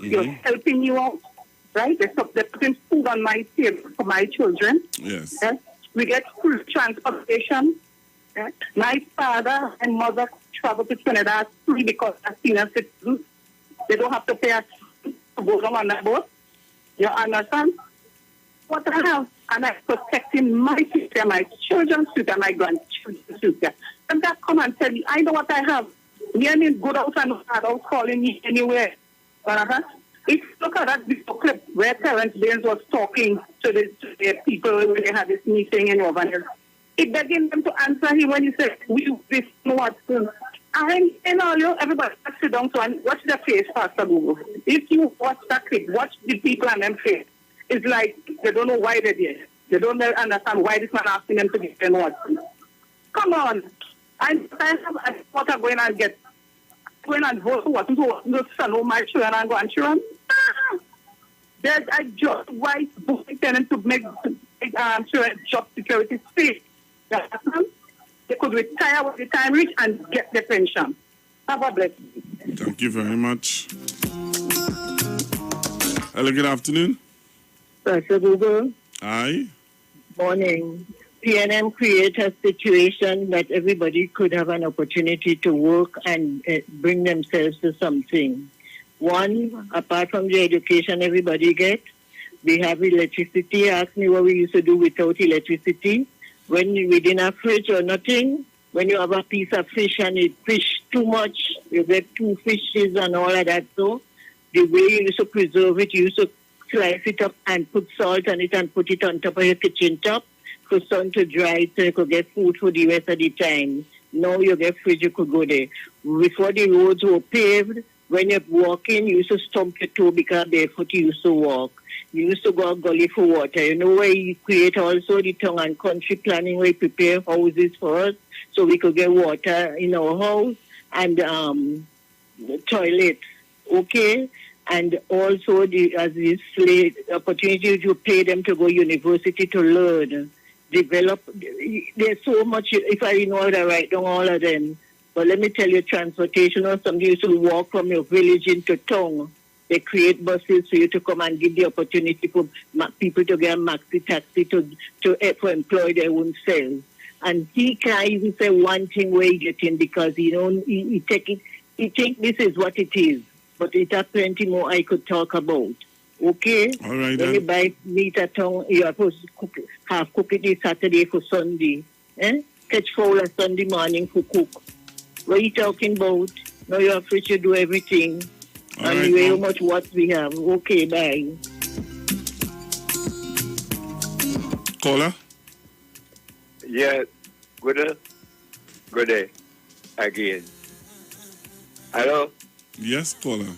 You're helping you out, right? They're putting food on my table for my children. Yes. Yes. We get full transportation. Yes. My father and mother travel to Trinidad free because they're senior citizens. They don't have to pay us to go on that boat. You understand? What I have, and I'm protecting my future, my children's future, my grandchildren's future. And that come and tell me, I know what I have. Me and him good out and hard out calling me anywhere. If you look at that video clip where Terence Baines was talking to the people when they had this meeting in Overhill, it begging them to answer him when he said, we this know what. I'm in all you, everybody sit down to and watch the face, Pastor Google. If you watch that clip, watch the people and them face. It's like they don't know why they're there. They don't understand why this man asking them to give them what. Come on. I have what I'm going and get. Going and vote for what? No son of my children and go and children. There's a just white book tenant to make children job security safe. They could retire when the time reach and get the pension. Have a blessing. Thank you very much. Hello, good afternoon. Pastor Google. Aye. Morning. PNM create a situation that everybody could have an opportunity to work and bring themselves to something. One, apart from the education everybody gets, we have electricity. Ask me what we used to do without electricity. When we didn't have fridge or nothing, when you have a piece of fish and it fish too much, you get 2 fishes and all of that. So the way you used to preserve it, you used to slice it up and put salt on it and put it on top of your kitchen top for sun to dry so you could get food for the rest of the time. Now you get fridge, you could go there. Before the roads were paved, when you're walking, you used to stump your toe because barefoot you used to walk. You used to go out gully for water. You know where you create also the tongue and country planning where you prepare houses for us so we could get water in our house and toilets, okay? And also as this opportunity to pay them to go university to learn, develop. There's so much, if I know how to write down all of them. But let me tell you, transportation or somebody used to walk from your village into town. They create buses for you to come and give the opportunity for people to get a maxi taxi to employ their own selves. And he can't even say one thing where he get in because he take it. He think this is what it is. But it has plenty more I could talk about. Okay? All right, when you buy meat at town, you are supposed to cook it this Saturday for Sunday. Catch fowl on Sunday morning for cook. What are you talking about? Now you're free to do everything. All and right, how much what we have. Okay, bye. Caller? Yeah, good day again. Hello? Yes, caller.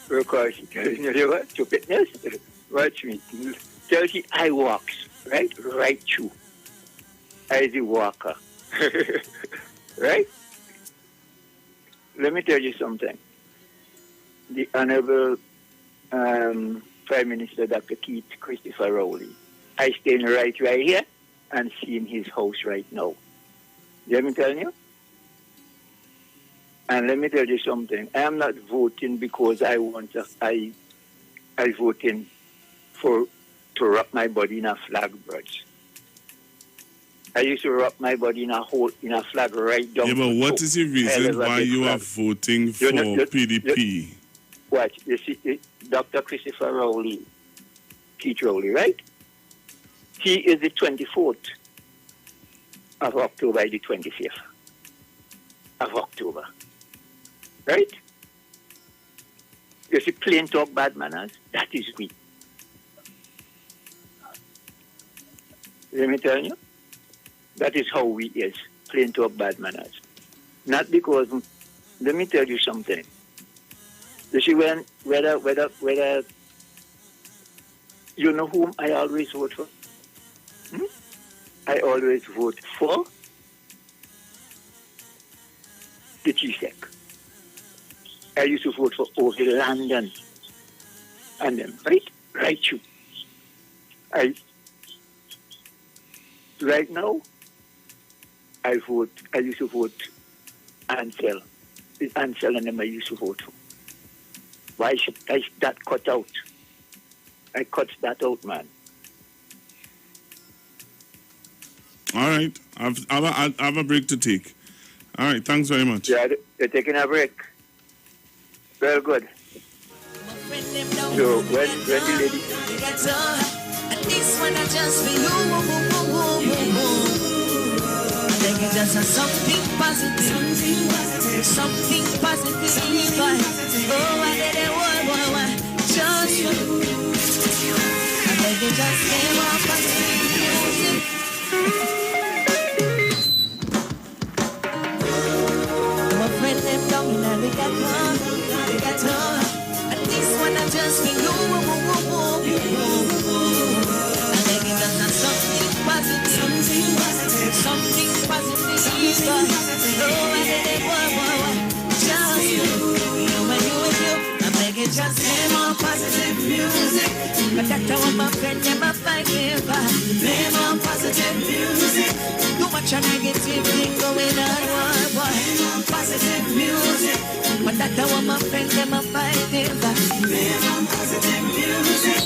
Because you know what? Stupidness. Watch me. Tell you I walks, right? Right through. I the walker. Right? Let me tell you something. The Honorable Prime Minister Dr. Keith Christopher Rowley, I stand right here and seeing his house right now. Let me tell you. And let me tell you something. I am not voting because I voting to wrap my body in a flag, bridge. I used to wrap my body in a flag right down. Yeah, but what is the reason why you are voting for PDP? Watch, you see, Dr. Christopher Rowley, Keith Rowley, right? He is the 24th of October, the 25th of October. Right? You see, plain talk, bad manners, that is we. Let me tell you, that is how we is, plain talk, bad manners. Not because, let me tell you something. You see, whether you know whom I always vote for? I always vote for the GSEC. I used to vote for over London and them, right? Right, you. Right now, I used to vote Ansel. It's Ansel and them I used to vote for. Why should that cut out? I cut that out, man. All right. I have a break to take. All right. Thanks very much. Yeah, you're taking a break. Very good. So when the lady... This one I just for you. I think it does something positive. Something positive. Oh, I did it one. Just for you. I think it just came off positive music. My friend them down and they got on. And this one I just for you. I think it does something positive. Something positive. Oh, I did it one. Just you and you. I think it just came on positive music. But that's how my friend never fight me. Play more positive music. Too much negative thing going on. Boy. Positive music. But that's how my friend never fight me. Play more positive music.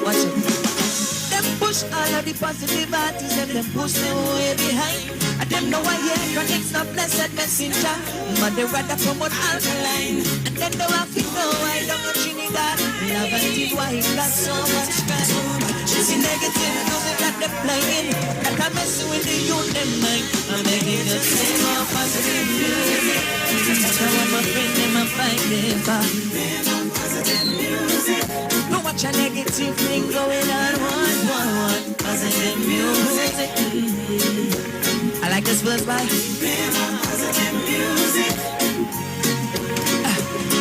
Watch it. Them push all of the positive artists, them push them way behind. And them know I hear chronics not blessed messenger. But they rather promote alkaline. And then they have to know I don't know Trinidad. Love and why it got so much crime. It's negative music that they're playing. That I'm messing with the youth, them mind. I'm making it say more positive music. That's how my friend, them I find them back. Positive music. Too much a negative thing going on. One. Positive music. I like this verse by positive music.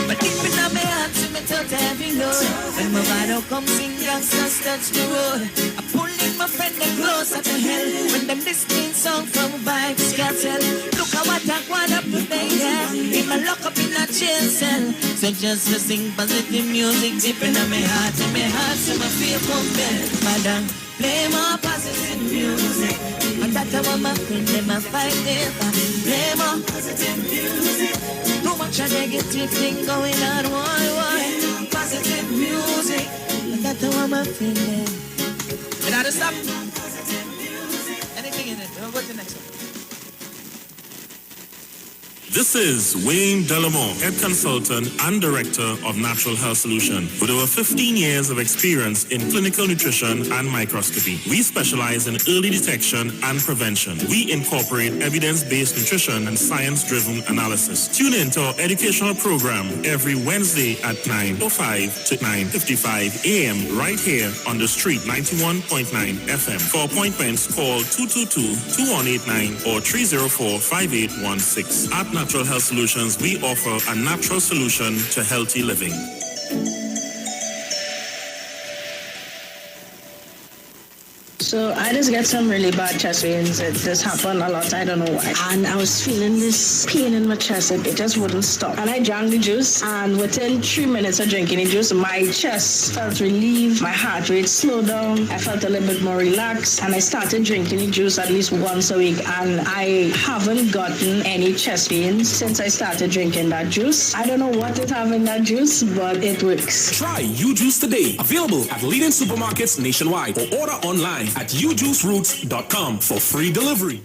But deep in my heart, to me tell every note. When my body comes sing, youngsters touch the road. I pull in my friend and closer to hell. When them listening song from Vibes Castle. Look at what I want up today, yeah. In my lock up in a jail cell. So just to sing positive music deep in my heart, to my feel compelled. Madam, play more positive music. And that's how my friend them a fight never. Play more positive music. Too much a negative thing going on. Why? Positive music. And that's how my friend them. And I just stop. Anything in it. We'll go to the next one. This is Wayne Delamore, Head Consultant and Director of Natural Health Solution. With over 15 years of experience in clinical nutrition and microscopy, we specialize in early detection and prevention. We incorporate evidence-based nutrition and science-driven analysis. Tune in to our educational program every Wednesday at 9:05 to 9:55 a.m. right here on the street, 91.9 FM. For appointments, call 222-2189 or 304-5816. At Natural Health Solutions, we offer a natural solution to healthy living. So I just get some really bad chest pains. It just happened a lot. I don't know why. And I was feeling this pain in my chest. It just wouldn't stop. And I drank the juice. And within 3 minutes of drinking the juice, my chest felt relieved. My heart rate slowed down. I felt a little bit more relaxed. And I started drinking the juice at least once a week. And I haven't gotten any chest pains since I started drinking that juice. I don't know what is having that juice, but it works. Try U-Juice today. Available at leading supermarkets nationwide or order online at ujuiceroots.com for free delivery.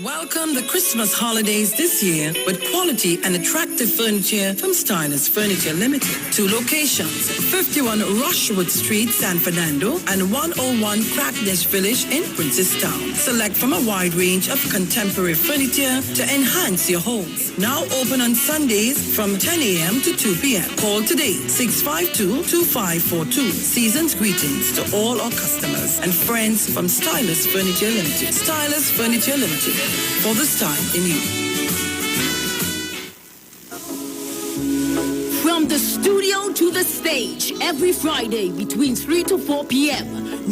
Welcome the Christmas holidays this year with quality and attractive furniture from Stylus Furniture Limited. 2 locations, 51 Rushwood Street, San Fernando and 101 Crackness Village in Princestown. Select from a wide range of contemporary furniture to enhance your homes. Now open on Sundays from 10 a.m. to 2 p.m. Call today, 652-2542. Season's greetings to all our customers and friends from Stylus Furniture Limited. Stylus Furniture Limited. For the style in you. From the studio to the stage, every Friday between 3 to 4 p.m.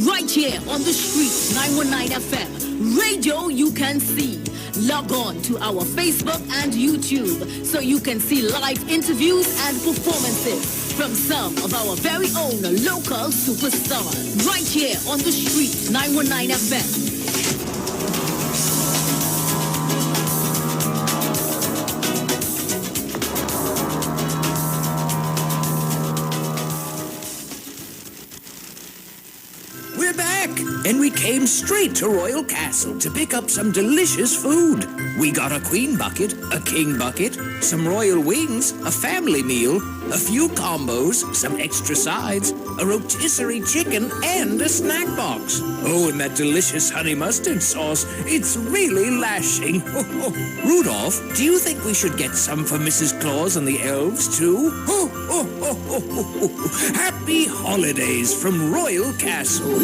Right here on the street, 919 FM. Radio you can see. Log on to our Facebook and YouTube so you can see live interviews and performances from some of our very own local superstars. Right here on the street, 919 FM. came straight to Royal Castle to pick up some delicious food. We got a queen bucket, a king bucket, some royal wings, a family meal, a few combos, some extra sides, a rotisserie chicken, and a snack box. Oh, and that delicious honey mustard sauce, it's really lashing. Rudolph, do you think we should get some for Mrs. Claus and the elves, too? Happy holidays from Royal Castle.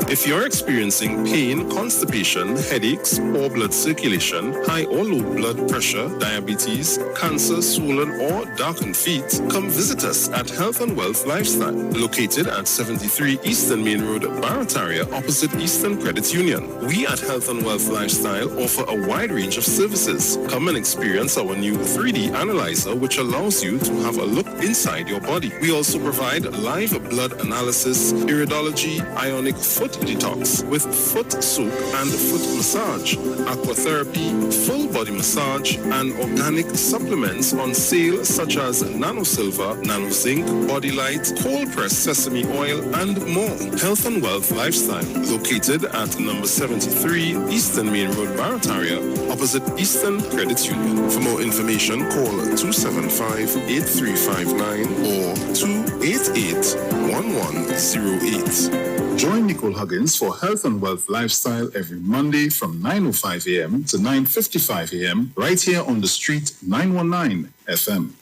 If you're experiencing pain, constipation, headaches, poor blood circulation, high or low blood pressure, diabetes, cancer, swollen or darkened feet, come visit us at Health and Wealth Lifestyle, located at 73 Eastern Main Road, Barataria, opposite Eastern Credit Union. We at Health and Wealth Lifestyle offer a wide range of services. Come and experience our new 3D analyzer, which allows you to have a look inside your body. We also provide live blood analysis, iridology, ionic foot detox with foot soak and foot massage, aquatherapy, full body massage, and organic supplements on sale such as nano silver, nano zinc, body light, cold pressed sesame oil, and more. Health and Wealth Lifestyle, located at number 73 Eastern Main Road, Barataria, opposite Eastern Credit Union. For more information, call 275-8359 or 288-1108. Join Nicole Huggins for Health and Wealth Lifestyle every Monday from 9:05 a.m. to 9:55 a.m. right here on the street 919 FM.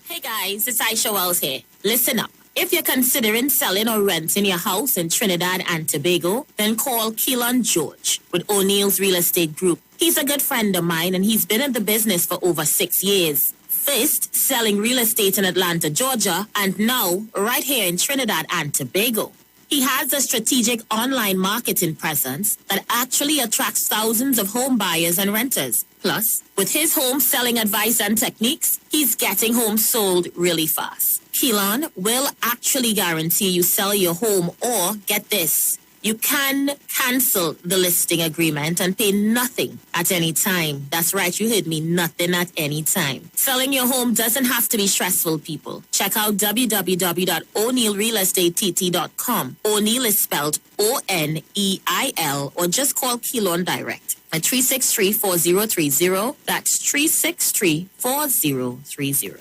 Hey guys, it's Aisha Wells here. Listen up. If you're considering selling or renting your house in Trinidad and Tobago, then call Keelan George with O'Neill's Real Estate Group. He's a good friend of mine and he's been in the business for over 6 years. First, selling real estate in Atlanta, Georgia, and now right here in Trinidad and Tobago. He has a strategic online marketing presence that actually attracts thousands of home buyers and renters. Plus, with his home selling advice and techniques, he's getting homes sold really fast. Keelan will actually guarantee you sell your home or, get this, you can cancel the listing agreement and pay nothing at any time. That's right, you heard me, nothing at any time. Selling your home doesn't have to be stressful, people. Check out www.o'neillrealestatetT.com. O'Neill is spelled O-N-E-I-L, or just call Keelan direct at 363-4030. That's 363-4030.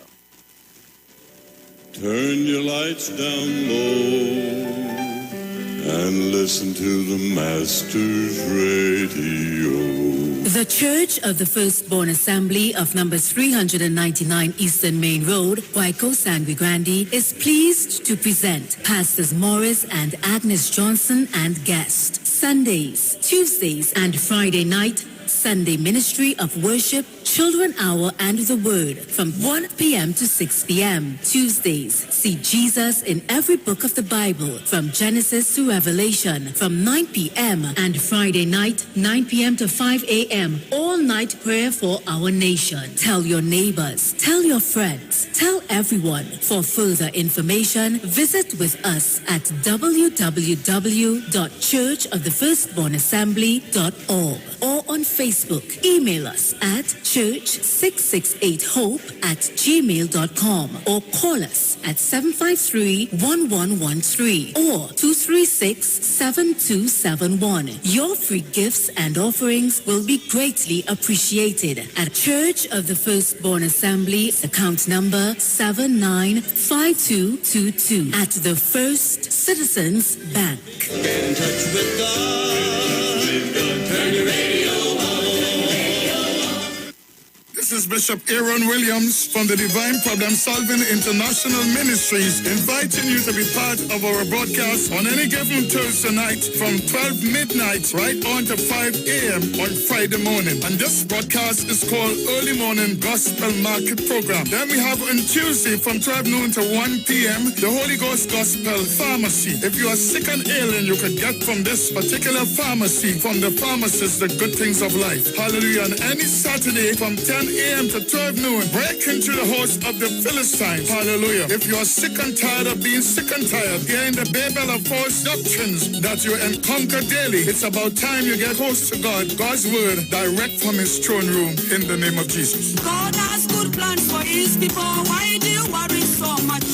Turn your lights down low and listen to the Master's Radio. The Church of the Firstborn Assembly of number 399 Eastern Main Road, Waiko Sangre Grande, is pleased to present Pastors Morris and Agnes Johnson and guests. Sundays, Tuesdays, and Friday night, Sunday Ministry of Worship, Children Hour, and the Word from 1 p.m. to 6 p.m. Tuesdays, see Jesus in every book of the Bible from Genesis to Revelation from 9 p.m. and Friday night, 9 p.m. to 5 a.m. all night prayer for our nation. Tell your neighbors, tell your friends, tell everyone. For further information, visit with us at www.churchofthefirstbornassembly.org or on Facebook. Email us at church668hope@gmail.com or call us at 753-1113 or 236-7271. Your free gifts and offerings will be greatly appreciated at Church of the Firstborn Assembly, account number 795222 at the First Citizens Bank. Get in touch with God. Turn your radio on. This is Bishop Aaron Williams from the Divine Problem Solving International Ministries, inviting you to be part of our broadcast on any given Thursday night from 12 midnight right on to 5 a.m. on Friday morning. And this broadcast is called Early Morning Gospel Market Program. Then we have on Tuesday from 12 noon to 1 p.m. the Holy Ghost Gospel Pharmacy. If you are sick and ailing, you can get from this particular pharmacy, from the pharmacist, the good things of life. Hallelujah. And any Saturday from 10 a.m. to 12 noon, break into the house of the Philistines. Hallelujah. If you are sick and tired of being sick and tired, hearing the babel of false doctrines that you encounter daily, it's about time you get close to God, God's word, direct from his throne room, in the name of Jesus. God has good plans for his people. Why do you worry so much?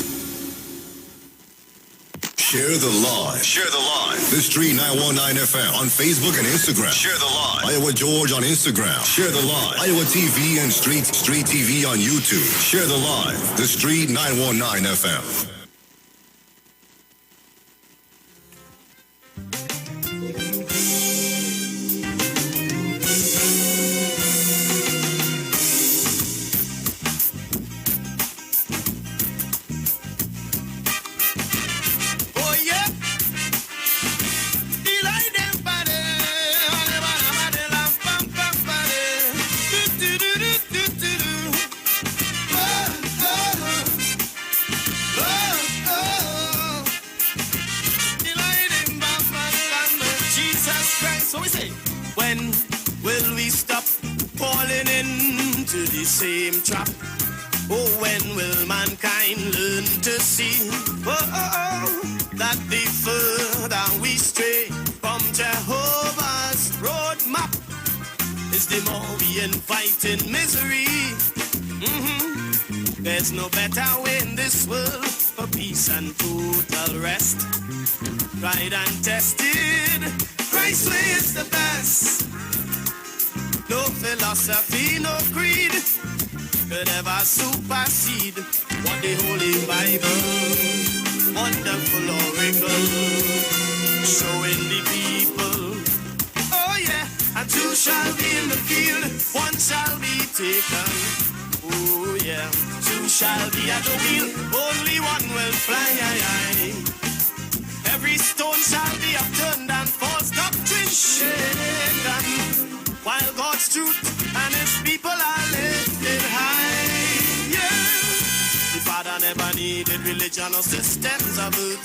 Share the live. Share the live. The Street 919 FM on Facebook and Instagram. Share the live. Iowa George on Instagram. Share the live. Iowa TV and Street TV on YouTube. Share the live. The Street 919 FM. Same trap. Oh, when will mankind learn to see that the further we stray from Jehovah's roadmap is the more we invite in misery. There's no better way in this world for peace and total rest. Tried and tested, Christ's way is the best. No philosophy, no creed could ever supersede what the Holy Bible, wonderful oracle, showing the people. Oh yeah, and two shall be in the field, one shall be taken. Oh yeah, two shall be at the wheel, only one will fly. Every stone shall be upturned and false doctrine shaken, while God's truth and his people are lifted high. Yeah. The Father never needed religion or systems of it.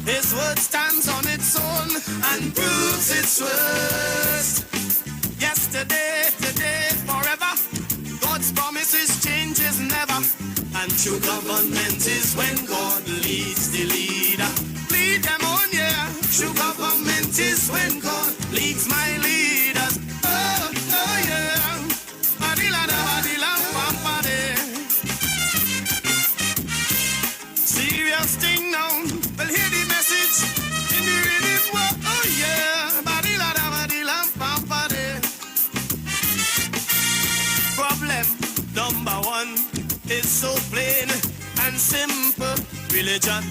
His word stands on its own and proves its worth. Yesterday, today, forever. God's promises changes never. And true government is when God leads the leader. Lead them on, yeah. True government is when God leads my leaders. Oh, oh yeah. Serious thing now. Well, hear the message in the rhythm. Oh yeah. Problem number one is so plain and simple. Religion,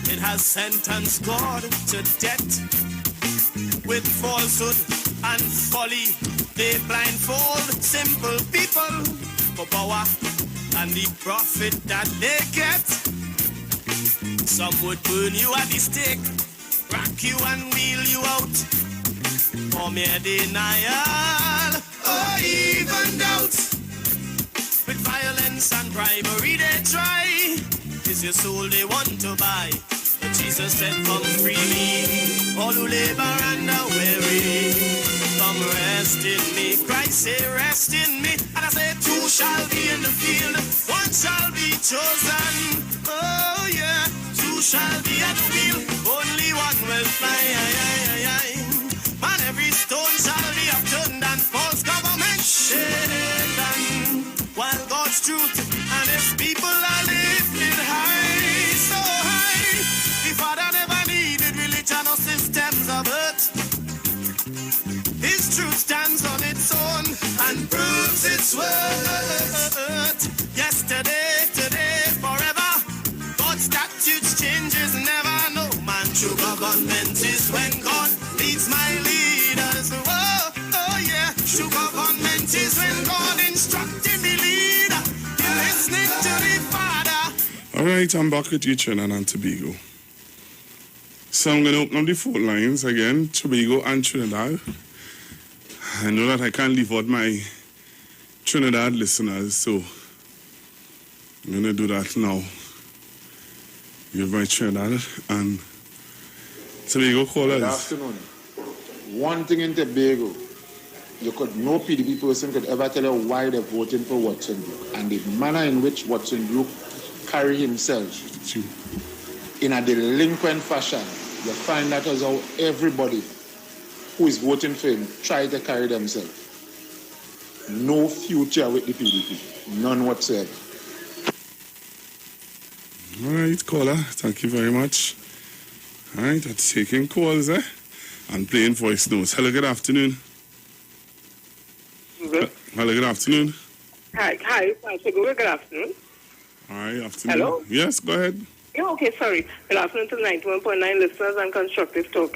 it has sentenced God to death. With falsehood and folly, they blindfold simple people for power and the profit that they get. Some would burn you at the stake, rack you and wheel you out for mere denial or even doubt. With violence and bribery they try. Is your soul they want to buy? But Jesus said, come freely, all who labor and are weary. Come rest in me. Christ say, rest in me. And I say, two shall be in the field, one shall be chosen. Oh yeah, two shall be at the wheel, only one will fly. Man, every stone shall be upturned and false government shaken, while God's truth and his people are lifted high, so high. The Father never needed religion or systems of earth. His truth stands on its own and proves its worth. Yesterday, today, forever. God's statutes changes never. No man, true government is when God leads my leaders. Oh, oh yeah. True government is when God instructed the leader. You're listening to the Father. All right, I'm back with you, Trinidad and Tobago. So I'm going to open up the phone lines again, Tobago and Trinidad. I know that I can't leave out my Trinidad listeners, so I'm going to do that now. Give my Trinidad and Tobago callers. Good afternoon. One thing in Tobago, no PDP person could ever tell you why they're voting for Watson Brook, and the manner in which Watson Brook carry himself in a delinquent fashion, you find that as how everybody who is voting for him try to carry themselves. No future with the PDP, none whatsoever. All right, caller. Thank you very much. All right, that's taking calls, and playing voice notes. Hello, good afternoon. Hello, good afternoon. Hi, Pastor Google, good afternoon. Hi, afternoon. Hello? Yes, go ahead. Yeah, okay, sorry. Good afternoon to 91.9 listeners and Constructive Talk.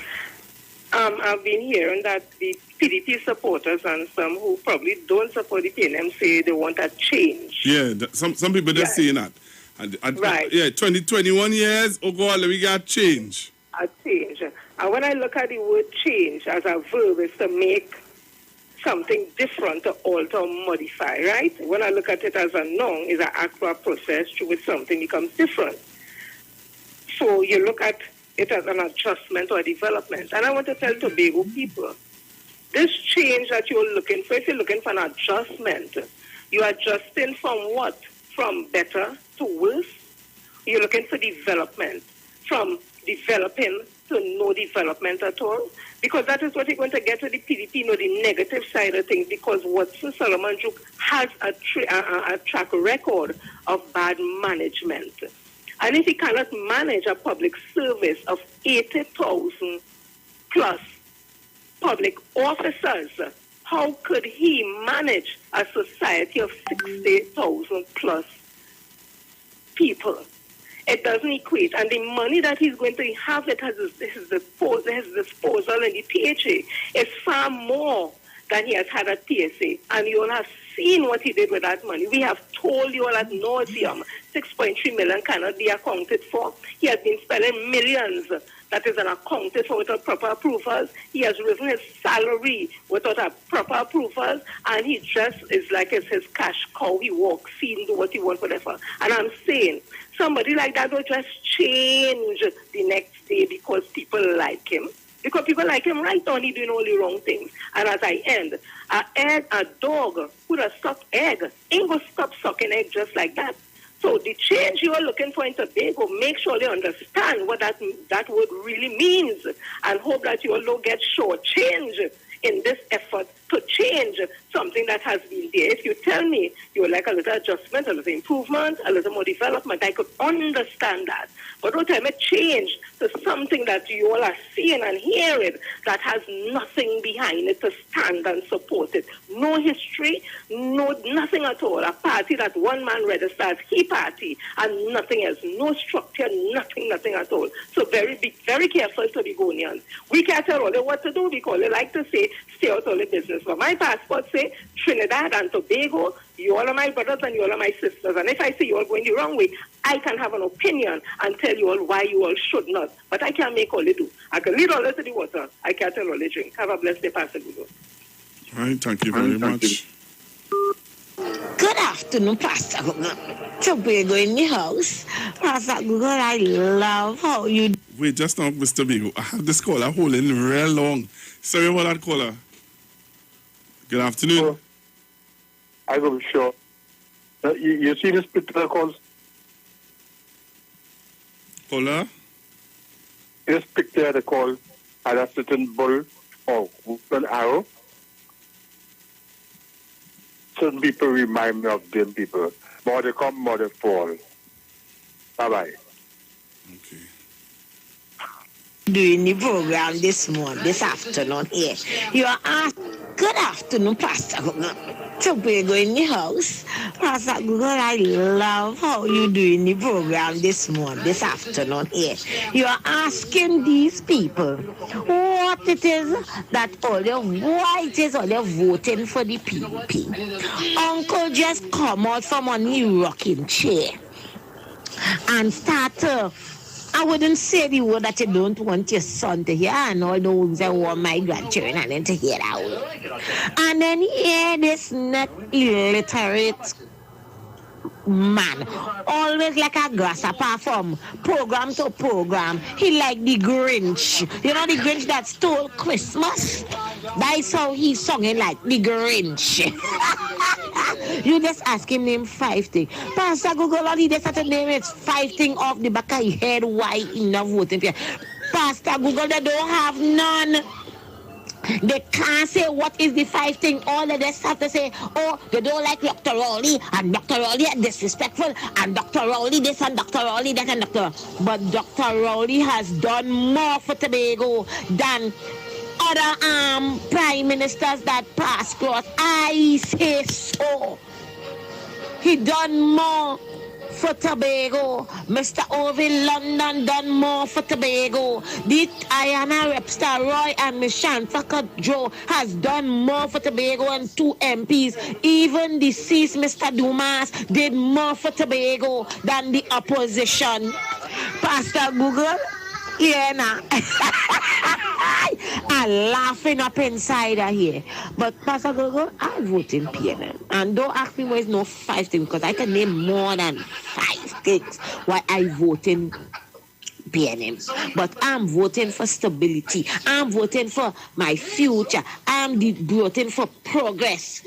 I've been hearing that the PDP supporters and some who probably don't support the PNM say they want a change. Yeah, some people just saying that. Right. Yeah, 21 years, oh God, we got change. A change. And when I look at the word change as a verb, is to make something different, to alter or modify, right? When I look at it as a noun, it's an actual process through which something becomes different. So you look at it as an adjustment or a development. And I want to tell Tobago people, this change that you're looking for, if you're looking for an adjustment, you're adjusting from what? From better to worse? You're looking for development, from developing to no development at all? Because that is what you're going to get with the PDP, the negative side of things, because Watson Solomon Juke has a track record of bad management. And if he cannot manage a public service of 80,000 plus public officers, how could he manage a society of 60,000 plus people? It doesn't equate. And the money that he's going to have at his disposal in the PHA is far more than he has had at PSA. And you all have seen what he did with that money. We have told you all ad nauseum, 6.3 million cannot be accounted for. He has been spending millions that is unaccounted for without proper approvals. He has risen his salary without a proper approvals, and he just is like it's his cash cow. He walks, feed, do what he wants, whatever. And I'm saying, somebody like that will just change the next day because people like him. Because people like him right on, he doing all the wrong things. And as I end, a dog who does suck egg ain't going to stop sucking egg just like that. So the change you are looking for in Tobago, make sure they understand what that word really means, and hope that you all don't get shortchanged in this effort to change something that has been there. If you tell me you would like a little adjustment, a little improvement, a little more development, I could understand that. But don't tell me change to something that you all are seeing and hearing that has nothing behind it to stand and support it. No history, nothing at all. A party that one man registers as he party and nothing else. No structure, nothing at all. So be very careful, Tobagonians. We can't tell all them what to do because they like to say, stay out all the business. But my passport say Trinidad and Tobago, you all are my brothers and you all are my sisters. And if I see you all going the wrong way, I can have an opinion and tell you all why you all should not. But I can't make all they do. I can lead all this to the water. I can't tell all they drink. Have a blessed day, Pastor Google. All right, thank you very much. Good afternoon, Pastor Google. Tobago in the house. Pastor Google, I love how you... Wait, just now, Mr. Bigo. I have this caller holding real long. Sorry about that caller. Good afternoon. I will be sure. You see this particular calls? Caller? This picture the call had a certain bull or an arrow. Certain people remind me of them people. More they come, more they fall. Bye-bye. Okay. Doing the program this afternoon here. You are asked, good afternoon, Pastor Google. Tobago in the house. Pastor Google, I love how you doing the program this afternoon here. You are asking these people what it is that why it is all they're voting for the PDP. Uncle just come out from on the rocking chair and start I wouldn't say the word that you don't want your son to hear, and all those that want my grandchildren and then to hear that word. And then hear this not illiterate man, always like a grasshopper from program to program. He like the Grinch. You know the Grinch that stole Christmas? That's how he's singing like the Grinch. You just ask him name 5 things. Pastor Google, all he just have to name is 5 things off the back of his head why he not voting for you. Pastor Google, they don't have none. They can't say what is the 5 things. All of this have to say, oh, they don't like Dr. Rowley, and Dr. Rowley is disrespectful, and Dr. Rowley this, and Dr. Rowley that, and Dr. But Dr. Rowley has done more for Tobago than other prime ministers that passed across. I say so. He done more for Tobago. Mr. Orville London done more for Tobago. The Ayana Repstar Roy and Miss Shanfaka Joe has done more for Tobago and 2 MPs. Even deceased Mr. Dumas did more for Tobago than the opposition. Pastor Google, yeah, nah. I'm laughing up inside of here. But Pastor Google, I vote in PNM. And don't ask me why it's no 5 things, because I can name more than 5 things why I vote in PNM. But I'm voting for stability. I'm voting for my future. I'm voting for progress.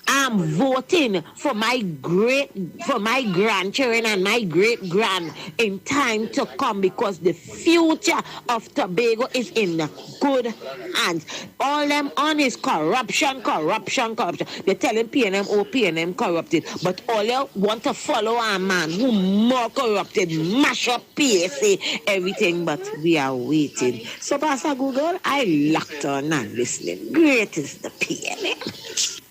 I'm voting for my grandchildren and my great-grand in time to come, because the future of Tobago is in good hands. All them on is corruption. They're telling PNM, oh, PNM corrupted. But all you want to follow a man who more corrupted, mash up PSA, everything, but we are waiting. So, Pastor Google, I locked on and listening. Great is the PNM.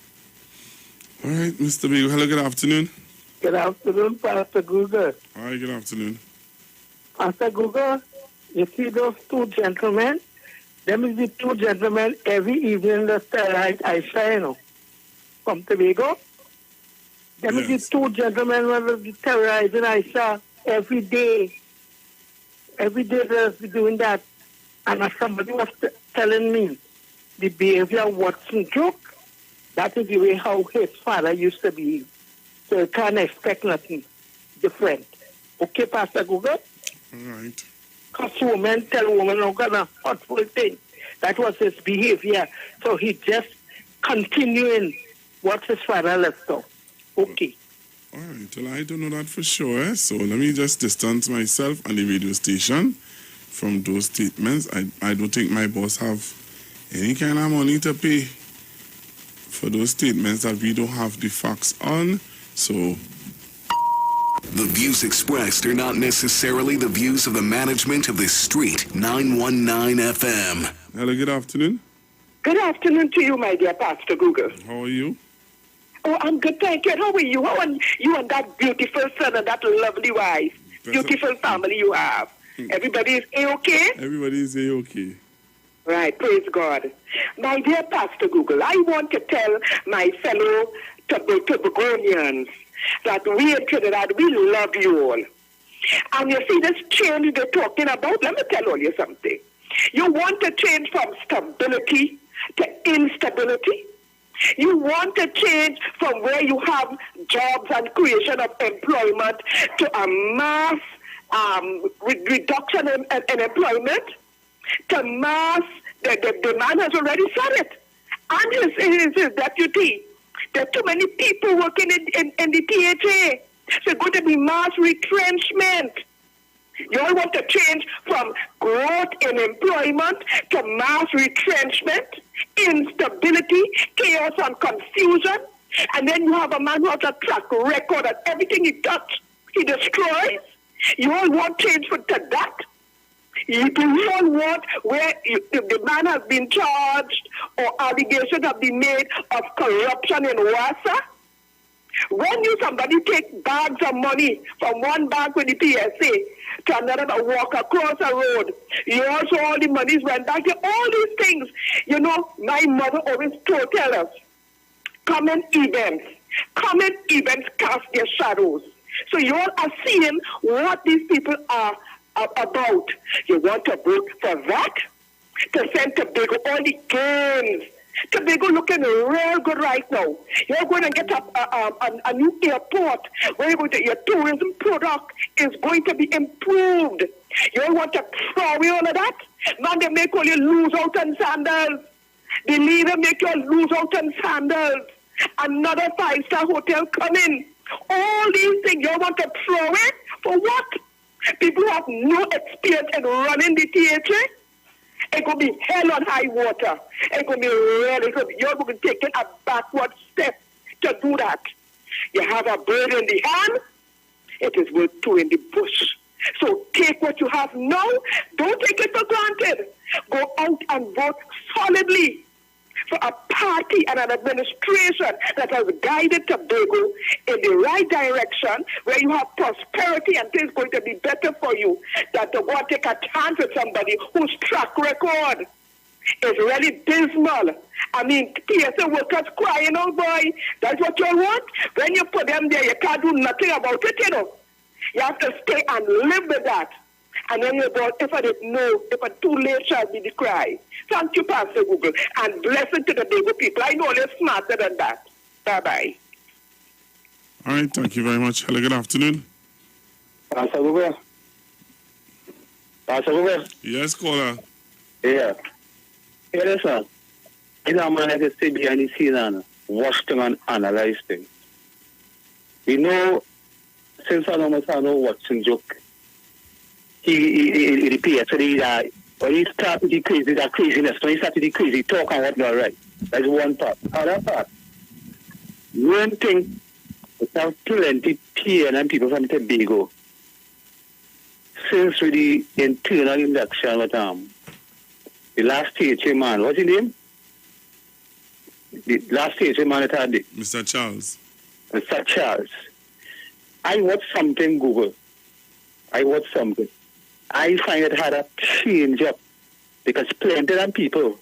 All right, Mr. Beagle. Hello, good afternoon. Good afternoon, Pastor Google. All right, good afternoon. Pastor Google, you see those 2 gentlemen? Them is the 2 gentlemen every evening that terrorize Aisha, you know, from Tobago. Them is the 2 gentlemen who are terrorizing Aisha every day. Every day they'll be doing that. And as somebody was telling me, the behavior of Watson joke, that is the way how his father used to be. So you can't expect nothing different. Okay, Pastor Google? All right. Because women tell women no gonna hurtful thing. That was his behavior. So he just continuing what his father left off. Okay. All right. Well, I don't know that for sure. So let me just distance myself and the radio station from those statements. I don't think my boss have any kind of money to pay for those statements that we don't have the facts on. So the views expressed are not necessarily the views of the management of the Street 919 FM. Hello, good afternoon. Good afternoon to you, my dear Pastor Google. How are you? Oh, I'm good, thank you. How are you? How are you and that beautiful son and that lovely wife? Beautiful family you have. Everybody is A-okay? Everybody is A-okay. Right, praise God. My dear Pastor Google, I want to tell my fellow Tobagonians that we in Trinidad, we love you all. And you see this change they're talking about? Let me tell all you something. You want to change from stability to instability? You want to change from where you have jobs and creation of employment to a mass reduction in employment? To mass, the man has already said it. And his deputy. There are too many people working in the THA. So it's going to be mass retrenchment. You all want to change from growth in employment to mass retrenchment, instability, chaos and confusion. And then you have a man who has a track record that everything he touches, he destroys. You all want change to that? Do you all want where the man has been charged or allegations have been made of corruption in Wassa? When somebody take bags of money from one bank with the PSA to another that walk across a road, you also all the monies went back. All these things, you know, my mother always tell us, common events cast their shadows. So you all are seeing what these people are about. You want to vote for that? To send Tobago all the games. Tobago looking real good right now. You're going to get a new airport where your tourism product is going to be improved. You want to throw away all of that? Man, they make all you lose out on sandals. The leader make you lose out on sandals. Another 5-star hotel coming. All these things you want to throw it? For what? People have no experience in running the THA. It's going to be hell on high water. It's going to be really good. You're going to take a backward step to do that. You have a bird in the hand, it is worth two in the bush. So take what you have now. Don't take it for granted. Go out and vote solidly for a party and an administration that has guided Tobago in the right direction, where you have prosperity and things going to be better for you, than to go and take a chance with somebody whose track record is really dismal. I mean, PSA workers crying, oh boy, that's what you want? When you put them there, you can't do nothing about it, you know. You have to stay and live with that. And then you're about, if I didn't know, if I too late shall be the cry. Thank you, Pastor Google. And blessed to the Dago people. I know they're smarter than that. Bye-bye. All right, thank you very much. Hello, good afternoon. Pastor Google. Pastor Google. Yes, caller. Yeah. Hey, listen. You know, man, I can stay behind the scene and watch them and analyze things. We know, since I know Watson joke, he appears to when he started the craziness, when he started the crazy talk and whatnot, right? That's one part. Other part, one thing, we have plenty PNM people from Tobago since the internal election with the last THA man, what's his name? The last THA man that had it. Mr. Charles. Mr. Charles. I watched something, Google. I watched something. I find it had a change up because plenty of people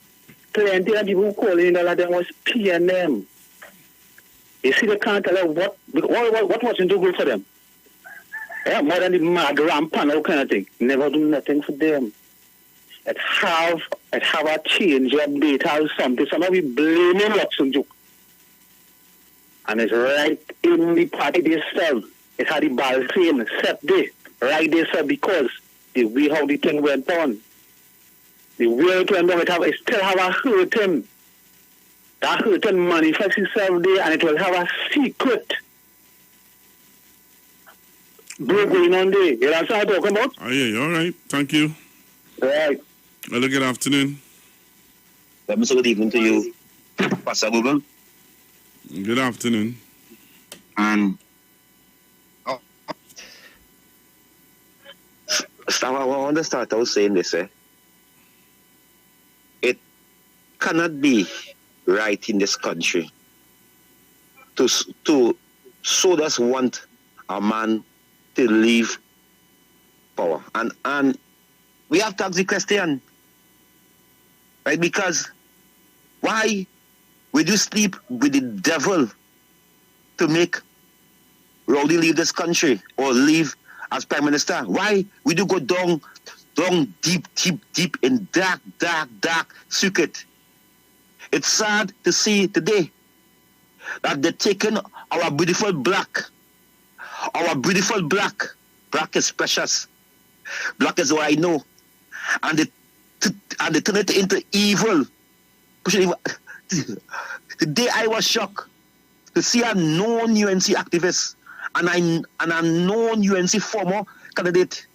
who call in all of them was PNM. You see, they can't tell what wasn't too good for them. Yeah, more than the mad rampant, all kind of thing. Never do nothing for them. It have a change up, it have something. Somebody blaming Watson joke. And it's right in the party themselves. It had the ball same set there, right there, sir, because the way how the thing went on. The way it went on, it still have a hurting. That hurting manifests itself there, and it will have a secret break going on there. You know what I'm talking about? Oh, yeah, all right. Thank you. All right. Hello, good afternoon. Let me say good evening to you, Pastor Google. Good afternoon. And I want to start out saying this. It cannot be right in this country to so just want a man to leave power. And we have to ask the question, right? Because why would you sleep with the devil to make Rowdy leave this country or leave as Prime Minister? Why would you go down deep in dark secret? It's sad to see today that they're taking our beautiful black. Our beautiful black. Black is precious. Black is what I know. And they turn it into evil. Today I was shocked to see a known UNC activist and a known UNC former candidate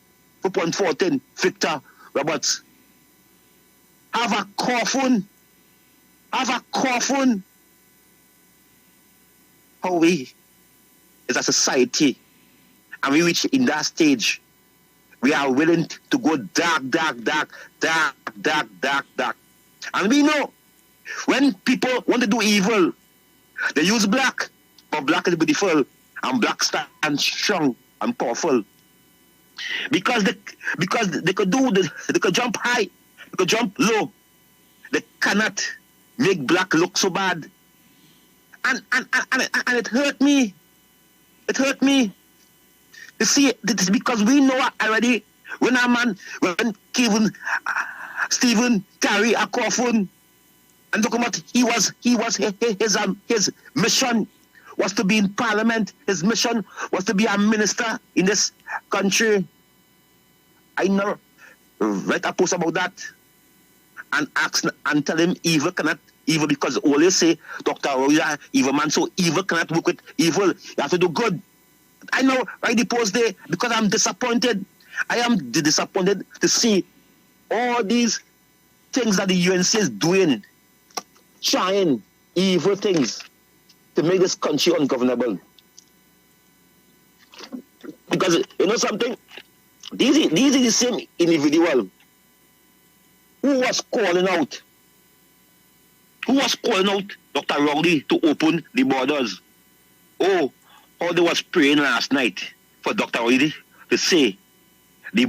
for 0.14, Victor Roberts, have a coffin. How we, as a society, and we reach in that stage, we are willing to go dark. And we know when people want to do evil, they use black, but black is beautiful, and black stands strong and powerful. Because they could they could jump high, they could jump low. They cannot make black look so bad. And it hurt me. It hurt me. You see, it's because we know already when Stephen carry a coffin and talking about his mission was to be in Parliament. His mission was to be a minister in this country. I never write a post about that and ask and tell him evil cannot evil because always say Dr. Roya evil man, so evil cannot work with evil. You have to do good. I know write the post there because I'm disappointed. I am disappointed to see all these things that the UNC is doing, trying evil things to make this country ungovernable. Because, you know something? These are the same individual who was calling out Dr. Rowley to open the borders. Oh, how they was praying last night for Dr. Rowley to say he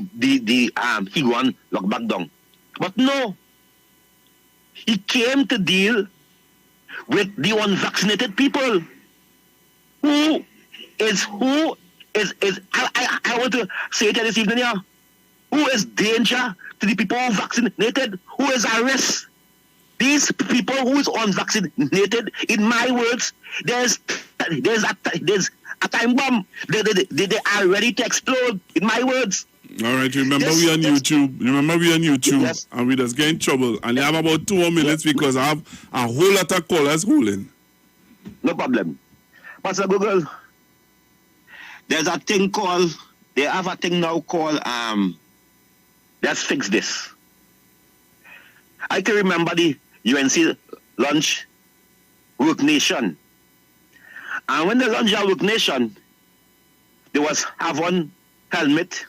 gone lock back down. But no, he came to deal with the unvaccinated people. I want to say it this evening here. Who is danger to the people who are vaccinated? Who is at risk? These people who is unvaccinated, in my words, there's a time bomb. They are ready to explode, in my words. All right, remember we on YouTube. Yes. And we just get in trouble. And you have about 2 more minutes because I have a whole lot of callers holding. No problem. Pastor Google, they have a thing now called, let's fix this. I can remember the UNC launch Work Nation. And when they launched our Work Nation, there was have on helmet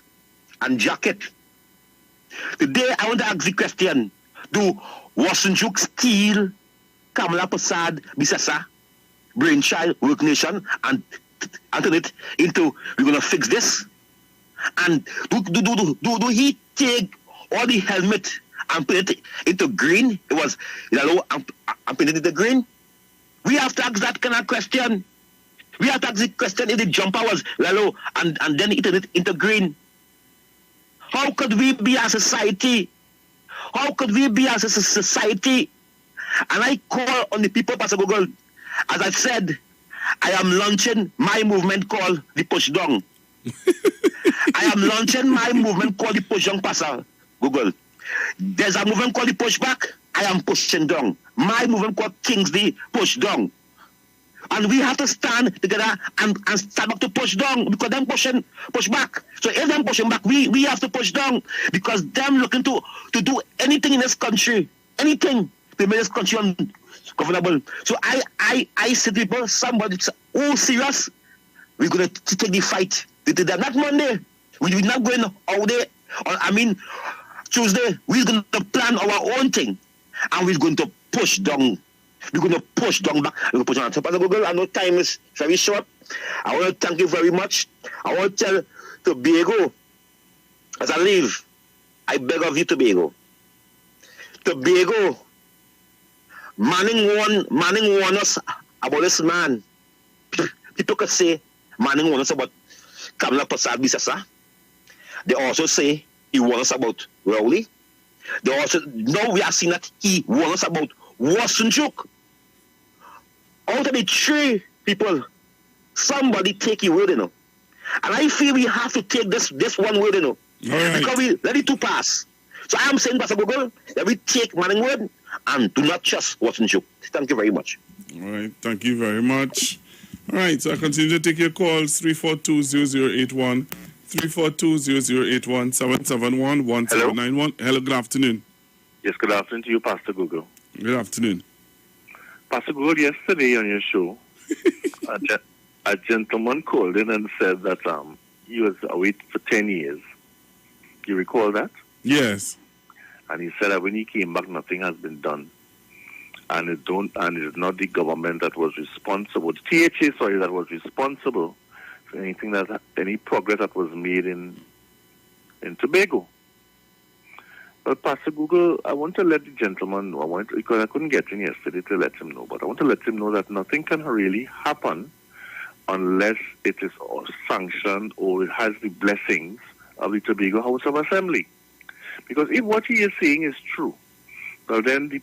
and jacket. Today, I want to ask the question, do Wasanjuk steal Kamala Prasad Bisasa, brainchild Work Nation, and turn it into, we're going to fix this? And do he take all the helmet and put it into green? It was yellow and put it into green? We have to ask that kind of question. We have to ask the question if the jumper was yellow and then it turned it into green. How could we be a society? How could we be as a society? And I call on the people, Pastor Google. As I said, I am launching my movement called the Push Down. I am launching my movement called the Push Down, Pastor Google. There's a movement called the Push Back. I am pushing down. My movement called Kingsley Push Down. And we have to stand together and stand up to push down because them push back. So if them pushing back, we have to push down because them looking to do anything in this country, anything to make this country ungovernable. So I say to people, somebody, oh serious, we're going to take the fight. Not Monday. We're not going all day. Tuesday, we're going to plan our own thing and we're going to push down. We're going to push down back. We're going to push on. So, Pastor Google, I know time is very short. I want to thank you very much. I want to tell Tobago, as I leave, I beg of you, Tobago. Tobago, Manning warned us about this man. People could say Manning warned us about Kamala Prasad Bisasa. They also say he warned us about Rowley. They also, now we are seeing that he warned us about Wasanjuk. Out of the 3 people, somebody take your word, And I feel we have to take this one word, Right. Because we let it to pass. So I am saying, Pastor Google, that we take Manning word and do not trust Wasanjuk. Thank you very much. All right, thank you very much. All right, so I continue to take your calls, 342-0081, 342-0081, 771-1791. Hello, good afternoon. Yes, good afternoon to you, Pastor Google. Good afternoon. Pastor Google, yesterday on your show, a gentleman called in and said that he was away for 10 years. You recall that? Yes. And he said that when he came back, nothing has been done. And it is not the government that was responsible, the THA, that was responsible for any progress that was made in Tobago. But Pastor Google, I want to let the gentleman know, because I couldn't get in yesterday to let him know, but I want to let him know that nothing can really happen unless it is sanctioned or it has the blessings of the Tobago House of Assembly. Because if what he is saying is true, well then the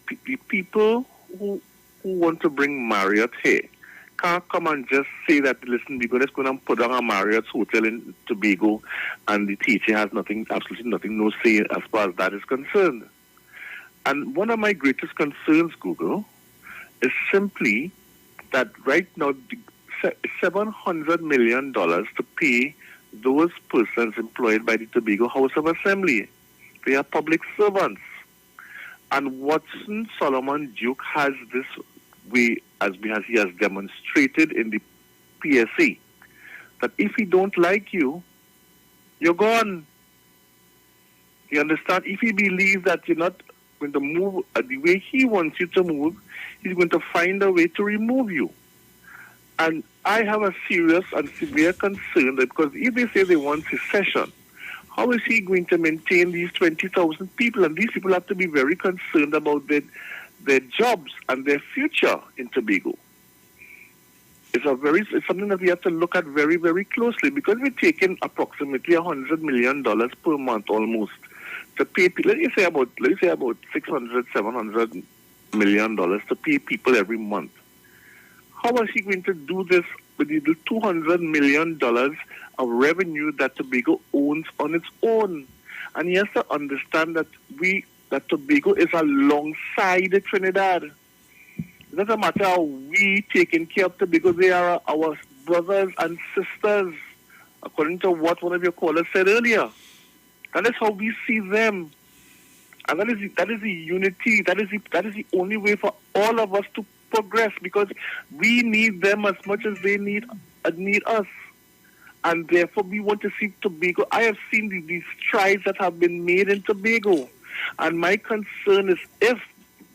people who want to bring Marriott here can't come and just say that, listen, we're just going to put down a Marriott's hotel in Tobago and the teacher has absolutely nothing, no say as far as that is concerned. And one of my greatest concerns, Google, is simply that right now, $700 million to pay those persons employed by the Tobago House of Assembly. They are public servants. And Watson Solomon Duke has this way, as he has demonstrated in the PSA, that if he don't like you, you're gone. You understand? If he believes that you're not going to move the way he wants you to move, he's going to find a way to remove you. And I have a serious and severe concern that because if they say they want secession, how is he going to maintain these 20,000 people? And these people have to be very concerned about their jobs and their future in Tobago. It's something that we have to look at very, very closely because we're taking approximately $100 million per month almost to pay people. Let me say about $600, $700 million to pay people every month. How is he going to do this with the $200 million of revenue that Tobago owns on its own? And he has to understand that Tobago is alongside Trinidad. It doesn't matter how we taking care of Tobago, they are our brothers and sisters, according to what one of your callers said earlier. That is how we see them. And that is the unity, that is the only way for all of us to progress, because we need them as much as they need us. And therefore we want to see Tobago. I have seen these strides that have been made in Tobago. And my concern is if,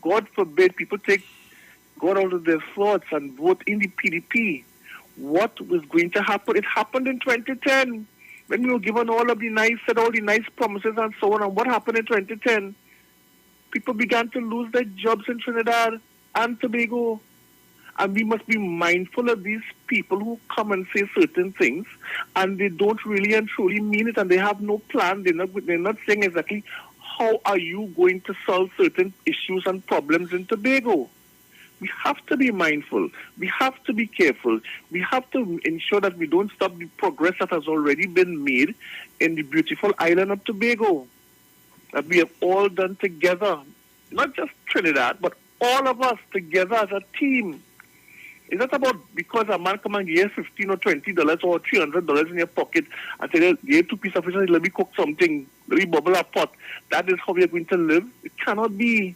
God forbid, people take God out of their thoughts and vote in the PDP, what was going to happen? It happened in 2010 when we were given all the nice promises and so on. And what happened in 2010? People began to lose their jobs in Trinidad and Tobago. And we must be mindful of these people who come and say certain things and they don't really and truly mean it and they have no plan. They're not saying exactly how are you going to solve certain issues and problems in Tobago. We have to be mindful. We have to be careful. We have to ensure that we don't stop the progress that has already been made in the beautiful island of Tobago. That we have all done together. Not just Trinidad, but all of us together as a team. It's not about because a man come and give $15 or $20 or $300 in your pocket and say, "Give 2 pieces of fish and let me cook something, let me bubble a pot." That is how we are going to live. It cannot be.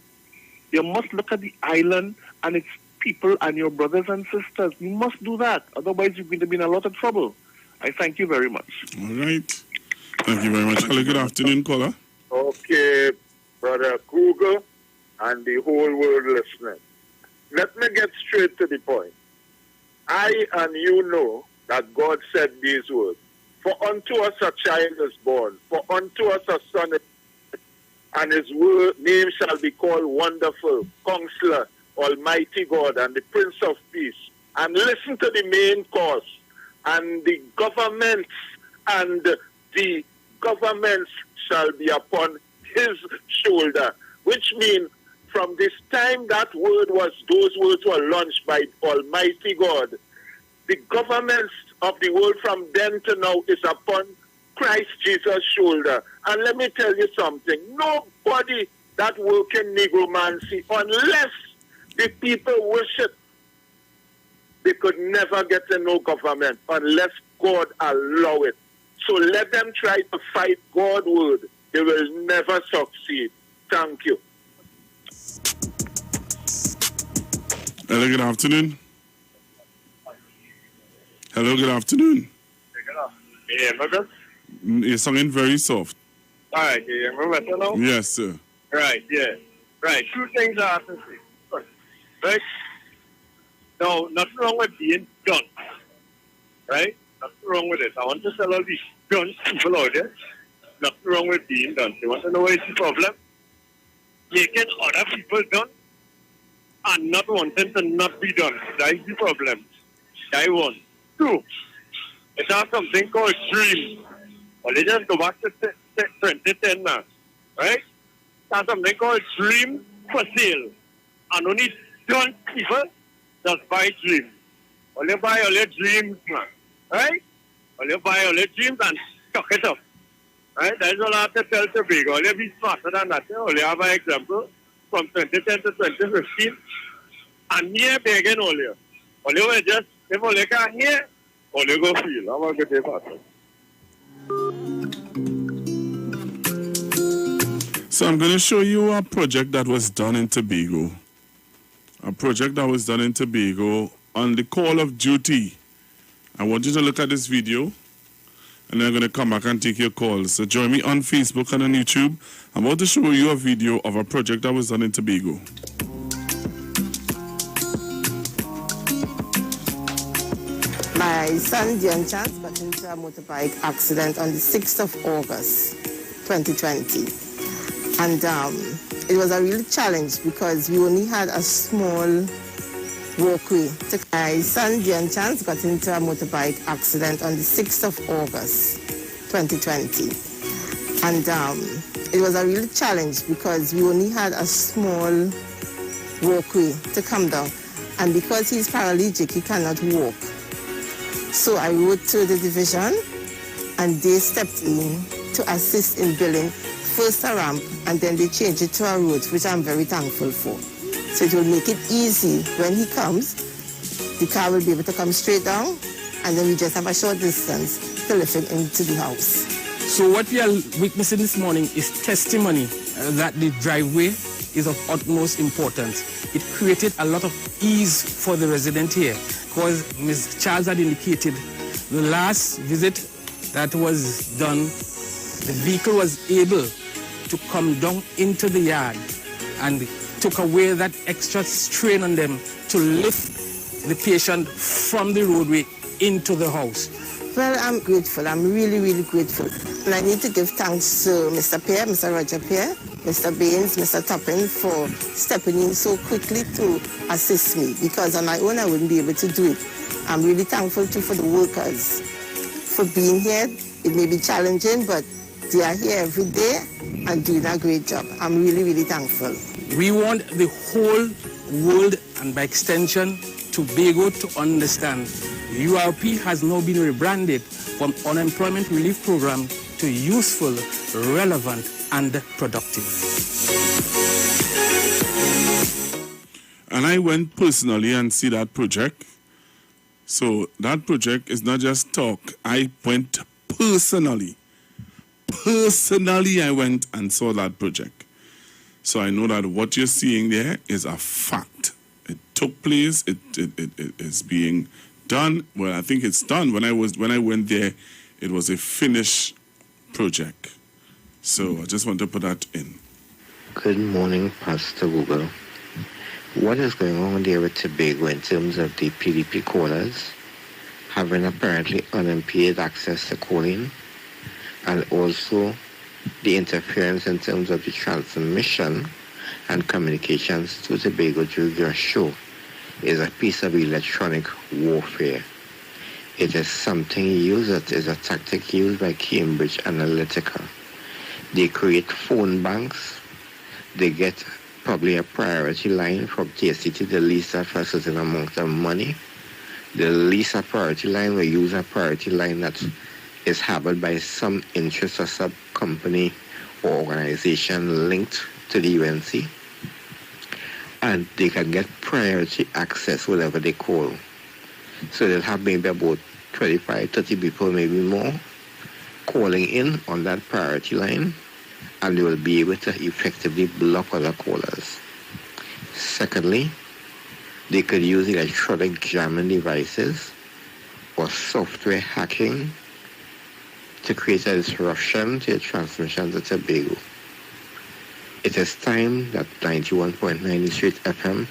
You must look at the island and its people and your brothers and sisters. You must do that. Otherwise, you're going to be in a lot of trouble. I thank you very much. All right. Thank you very much. Hello, good afternoon, caller. Okay, Brother Google and the whole world listening. Let me get straight to the point. I and you know that God said these words, "For unto us a child is born, for unto us a son is born, and his name shall be called Wonderful, Counselor, Almighty God, and the Prince of Peace." And listen to the main cause. And the governments shall be upon his shoulder. Which means from this time those words were launched by Almighty God, the governments of the world from then to now is upon Christ Jesus' shoulder. And let me tell you something. Nobody that work in negromancy, unless the people worship, they could never get to know government unless God allow it. So let them try to fight God's word. They will never succeed. Thank you. Hello, good afternoon. Hello, good afternoon. Yeah, brother. You're sounding very soft. All right, yeah, remember now? Yes, sir. Right, yeah. Right, 2 things I have to say. Right? Now, nothing wrong with being done. Right? Nothing wrong with it. I want to tell all these done people out there, nothing wrong with being done. You want to know what is the problem? Making other people done and not wanting to not be done. That is the problem. That one. 2, it has something called dream. Well, they just go back to 2010 now. Right? It has something called dream for sale. And only done people just buy dreams. Well, you buy all your dreams, man. Right? Well, you buy all your dreams and chuck it up. Right? That's all I have to tell Tobago. Well, you be smarter than that. Well, you have an example from 2010 to 2015. And here begging all you. Well, you will just, if all you can hear, all you go feel. Have a good day, Pastor. So I'm going to show you a project that was done in Tobago. A project that was done in Tobago on the call of duty. I want you to look at this video, and then I'm going to come back and take your calls. So join me on Facebook and on YouTube. I'm about to show you a video of a project that was done in Tobago. My son, Dion Chance, got into a motorbike accident on the 6th of August, 2020. And it was a real challenge because we only had a small walkway. My son, Dion Chance, got into a motorbike accident on the 6th of August, 2020. And it was a real challenge because we only had a small walkway to come down. And because he's paralytic, he cannot walk. So I wrote to the division, and they stepped in to assist in building first a ramp, and then they changed it to a road, which I'm very thankful for. So it will make it easy when he comes. The car will be able to come straight down, and then we just have a short distance to lift him into the house. So what we are witnessing this morning is testimony that the driveway is of utmost importance. It created a lot of ease for the resident here, because Ms. Charles had indicated the last visit that was done, the vehicle was able to come down into the yard and took away that extra strain on them to lift the patient from the roadway into the house. Well, I'm grateful. I'm really, really grateful. And I need to give thanks to Mr. Pierre, Mr. Roger Pierre, Mr. Baines, Mr. Toppin for stepping in so quickly to assist me, because on my own I wouldn't be able to do it. I'm really thankful too for the workers for being here. It may be challenging, but they are here every day and doing a great job. I'm really, really thankful. We want the whole world, and by extension Tobago, to understand URP has now been rebranded from Unemployment Relief Program to useful, relevant, and productive. And I went personally and see that project. So that project is not just talk. I went personally. Personally, I went and saw that project. So I know that what you're seeing there is a fact. It took place. It is being done. Well, I think it's done. When I went there, it was a finished project. So I just want to put that in. Good morning, Pastor Google. What is going on there with Tobago in terms of the PDP callers having apparently unimpeded access to calling, and also the interference in terms of the transmission and communications to Tobago during your show is a piece of electronic warfare. It is something used, it is a tactic used by Cambridge Analytica. They create phone banks, they get probably a priority line from TSC to lease that for a certain amount of money. They lease a priority line, we use a priority line that is harbored by some interest or sub-company or organization linked to the UNC. And they can get priority access whenever they call. So they'll have maybe about 25, 30 people, maybe more, calling in on that priority line, and they will be able to effectively block other callers. Secondly, they could use electronic jamming devices or software hacking to create a disruption to the transmission to Tobago. It is time that 91.9 Street FM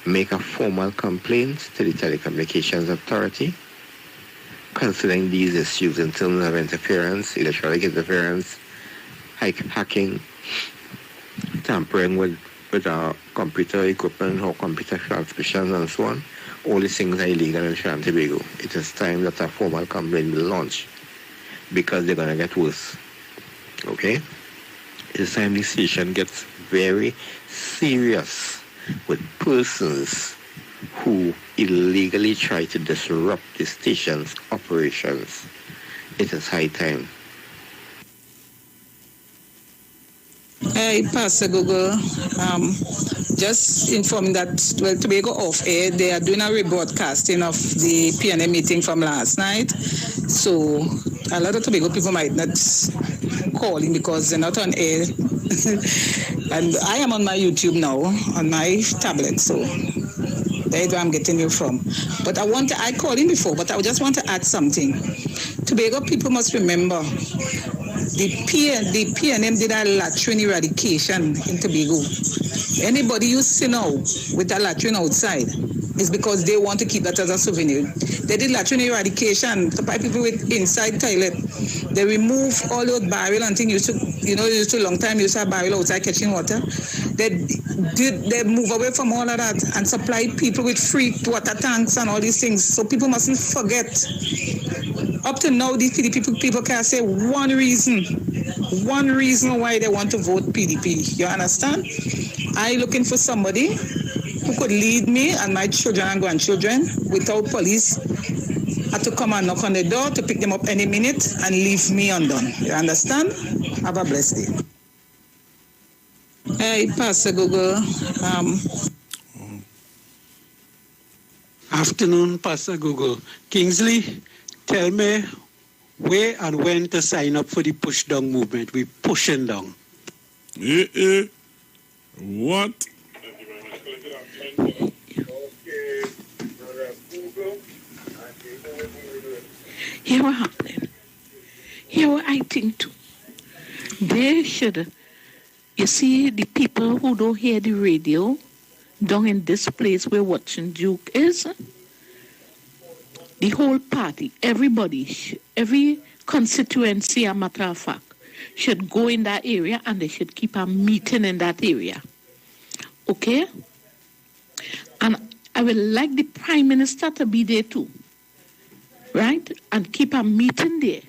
make a formal complaint to the Telecommunications Authority concerning these issues in terms of interference, electronic interference, hacking, tampering with our computer equipment or computer transmissions and so on. All these things are illegal in Trinidad and Tobago. It is time that a formal complaint will launch, because they're going to get worse. Okay? It is time this station gets very serious with persons who illegally try to disrupt the station's operations. It is high time. Hey, Pastor Google. Just informing that, well, Tobago off air, they are doing a rebroadcasting of the PNA meeting from last night. So a lot of Tobago people might not calling because they're not on air And I am on my YouTube now, on my tablet, so that's where I'm getting you from. But I called him before, but I just want to add something. Tobago people must remember the PNM did a latrine eradication in Tobago. Anybody you see now with a latrine outside is because they want to keep that as a souvenir. They did latrine eradication to buy people with inside toilet. They remove all those barrel and things used to long time used to have barrel outside catching water. They move away from all of that and supply people with free water tanks and all these things. So people mustn't forget. Up to now, these PDP people can't say one reason why they want to vote PDP. You understand? I looking for somebody who could lead me and my children and grandchildren without police. Had to come and knock on the door to pick them up any minute and leave me undone. You understand? Have a blessed day. Hey, Pastor Google. Afternoon, Pastor Google. Kingsley, tell me where and when to sign up for the push down movement. We're pushing down. What? Here what happening. Here what I think too. They should, you see, the people who don't hear the radio down in this place where Watson Duke is, the whole party, everybody, every constituency, a matter of fact, should go in that area and they should keep a meeting in that area. Okay? And I would like the Prime Minister to be there too. Right? And keep a meeting there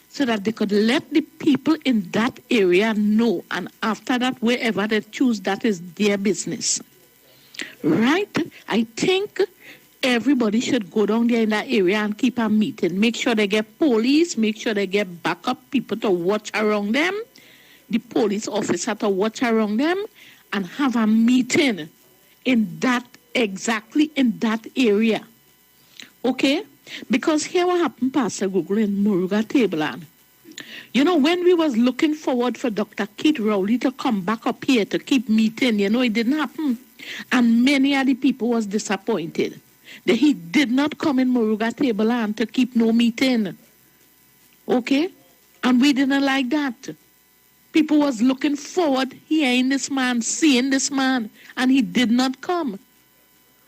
so that they could let the people in that area know. And after that, wherever they choose, that is their business. Right? I think everybody should go down there in that area and keep a meeting. Make sure they get police, make sure they get backup people to watch around them, the police officer to watch around them, and have a meeting exactly in that area. Okay? Because here what happened, Pastor Google, in Muruga Tableland. You know, when we was looking forward for Dr. Keith Rowley to come back up here to keep meeting, it didn't happen. And many of the people was disappointed that he did not come in Muruga Tableland to keep no meeting. Okay? And we didn't like that. People was looking forward hearing this man, seeing this man, and he did not come.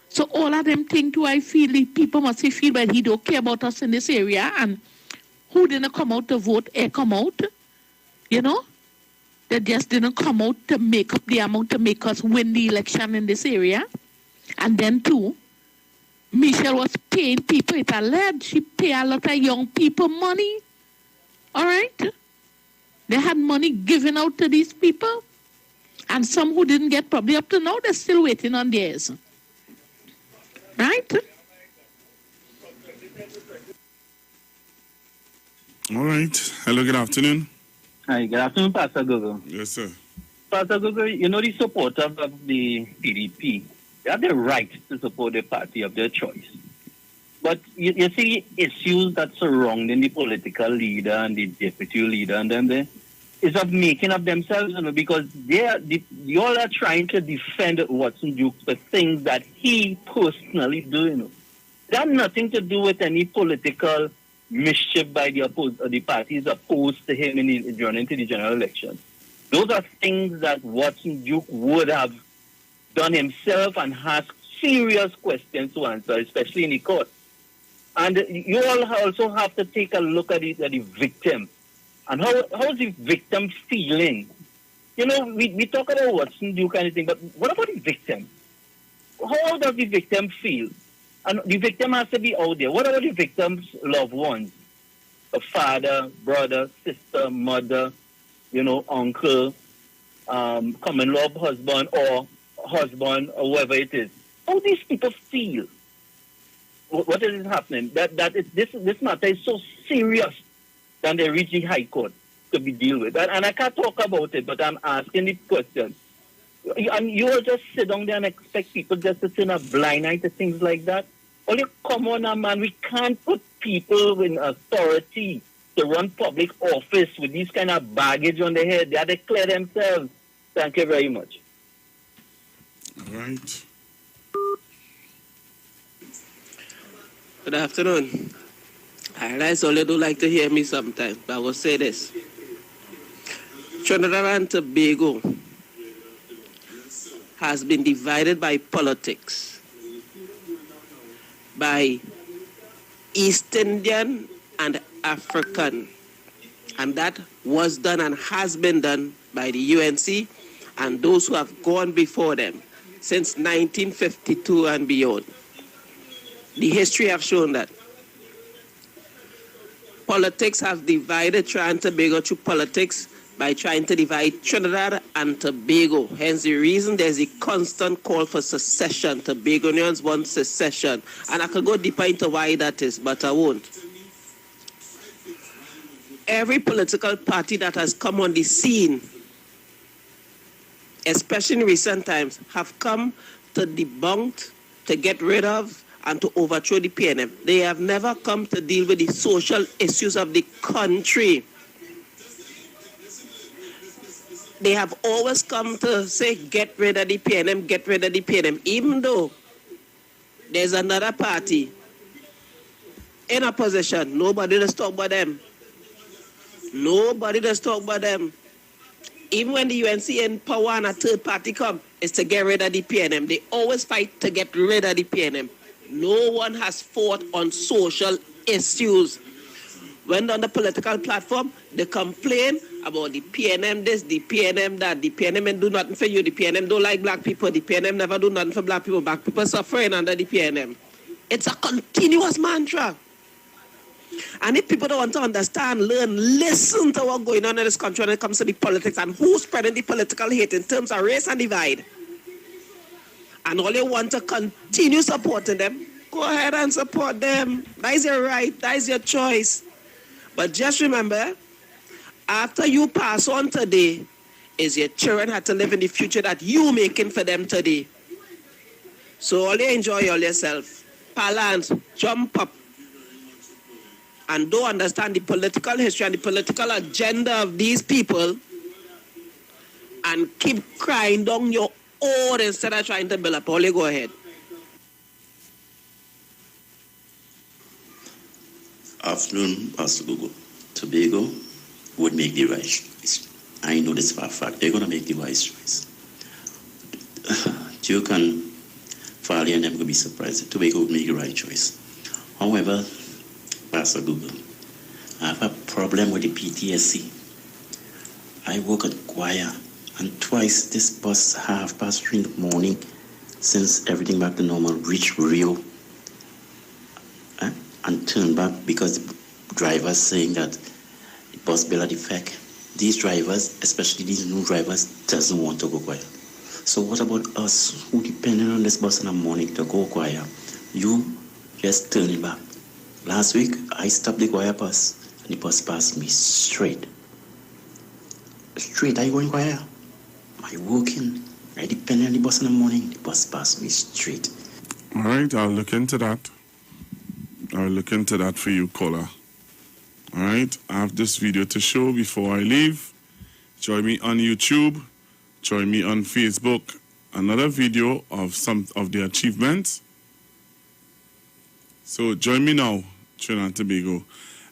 So all of them think too, I feel the people must feel that he don't care about us in this area, and who didn't come out to vote, come out, They just didn't come out to make up the amount to make us win the election in this area. And then too, Michelle was paying people, it's alleged, she paid a lot of young people money. All right? They had money given out to these people. And some who didn't get probably up to now, they're still waiting on theirs. Right? All right. Hello, good afternoon. Hi, good afternoon, Pastor Gogo. Yes, sir. Pastor Gogo, the supporters of the PDP, they have the right to support the party of their choice. But you see issues that surrounding the political leader and the deputy leader and them there is of making of themselves, because you all are trying to defend Watson Duke for things that he personally do, That have nothing to do with any political mischief by the parties opposed to him during the general election. Those are things that Watson Duke would have done himself and has serious questions to answer, especially in the court. And you all also have to take a look at the victim. And how is the victim feeling? We talk about Watson Duke and anything, but what about the victim? How does the victim feel? And the victim has to be out there. What about the victim's loved ones? A father, brother, sister, mother, uncle, common-law husband or whoever it is. How these people feel? What is happening? This matter is so serious that they reach the High Court to be dealt with. And I can't talk about it, but I'm asking the question. And you will just sit down there and expect people just to turn a blind eye to things like that? Only come on, man. We can't put people in authority to run public office with these kind of baggage on their head. They have to clear themselves. Thank you very much. All right. Good afternoon. I realize all you do like to hear me sometimes, but I will say this. Trinidad and Tobago has been divided by politics, by East Indian and African. And that was done and has been done by the UNC and those who have gone before them since 1952 and beyond. The history have shown that. Politics have divided Trinidad and Tobago through politics by trying to divide Trinidad and Tobago. Hence the reason there's a constant call for secession. Tobagonians want secession. And I could go deeper into why that is, but I won't. Every political party that has come on the scene, especially in recent times, have come to debunk, to get rid of, and to overthrow the PNM. They have never come to deal with the social issues of the country. They have always come to say, get rid of the PNM, get rid of the PNM, even though there's another party in opposition. Nobody does talk about them. Nobody does talk about them. Even when the UNC in power and a third party come, it's to get rid of the PNM. They always fight to get rid of the PNM. No one has fought on social issues. When on the political platform, they complain about the PNM this, the PNM that, the PNM do nothing for you, the PNM don't like black people, the PNM never do nothing for black people suffering under the PNM. It's a continuous mantra. And if people don't want to understand, learn, listen to what's going on in this country when it comes to the politics and who's spreading the political hate in terms of race and divide, and all you want to continue supporting them, go ahead and support them. That is your right. That is your choice. But just remember, after you pass on today, is your children have to live in the future that you making for them today. So all you enjoy all yourself. Balance, jump up. And don't understand the political history and the political agenda of these people and keep crying down your own instead of trying to build up. All you go ahead. Afternoon, Pastor Google. Tobago would make the right choice. I know this for a fact. They're going to make the wise choice. Duke and Farley and them could be surprised. Tobago would make the right choice. However, Pastor Google, I have a problem with the PTSC. I work at choir, and twice this bus 3:30 in the morning, since everything back to normal, reached Rio and turned back because the drivers saying that the bus bill had defect. These drivers, especially these new drivers, doesn't want to go choir. So what about us who depending on this bus in the morning to go choir? You just turn it back. Last week, I stopped the choir bus, and the bus passed me straight. Straight, I go in choir. I working. I depend on the bus in the morning, the bus passed me straight. All right, I'll look into that. I'll look into that for you, caller. All right, I have this video to show before I leave. Join me on YouTube. Join me on Facebook. Another video of some of the achievements. So join me now, Trinidad and Tobago.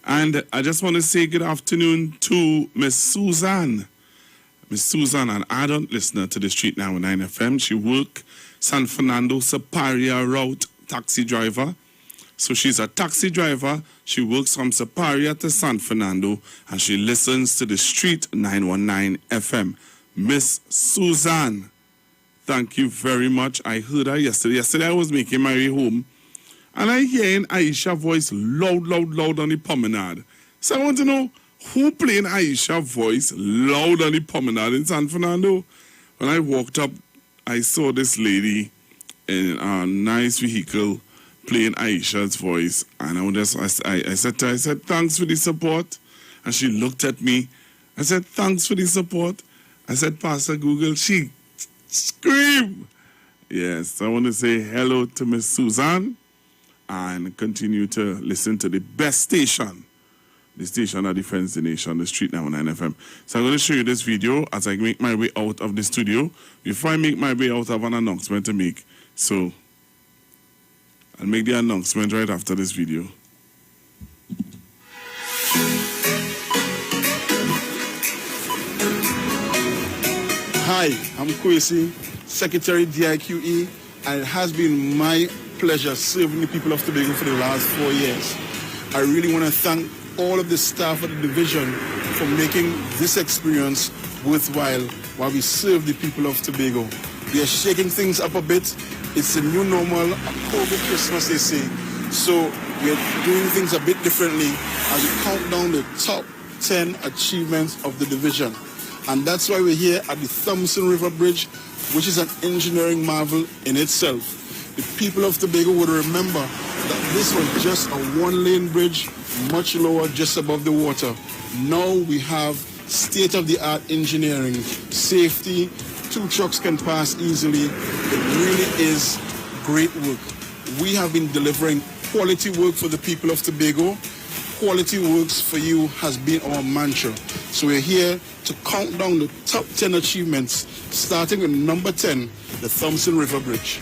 And I just want to say good afternoon to Miss Susan. Miss Susan, an ardent listener to the Street 919 FM. She work San Fernando Superior Route taxi driver. So she's a taxi driver. She works from Superior to San Fernando, and she listens to the Street 919 FM. Miss Susan, thank you very much. I heard her yesterday. Yesterday I was making my way home, and I hearing Aisha's voice loud on the promenade. So I want to know who playing Aisha's voice loud on the promenade in San Fernando. When I walked up, I saw this lady in a nice vehicle playing Aisha's voice, and I said to her, I said, thanks for the support. And she looked at me. I said, thanks for the support. I said, Pastor Google. She screamed. Yes, I want to say hello to Miss Susan and continue to listen to the best station the station that defends the nation, the Street 99 FM. So I'm going to show you this video as I make my way out of the studio. Before I make my way out, I have an announcement to make. So I'll make the announcement right after this video. Hi, I'm Kwesi, Secretary DIQE, and it has been my pleasure serving the people of Tobago for the last 4 years. I really want to thank all of the staff at the division for making this experience worthwhile while we serve the people of Tobago. We are shaking things up a bit. It's a new normal, a COVID Christmas, they say. So we are doing things a bit differently as we count down the top 10 achievements of the division. And that's why we're here at the Thompson River Bridge, which is an engineering marvel in itself. The people of Tobago would remember that this was just a one-lane bridge, much lower, just above the water. Now we have state-of-the-art engineering, safety, 2 trucks can pass easily. It really is great work. We have been delivering quality work for the people of Tobago. Quality works for you has been our mantra. So we're here to count down the top 10 achievements, starting with number 10, the Thompson River Bridge.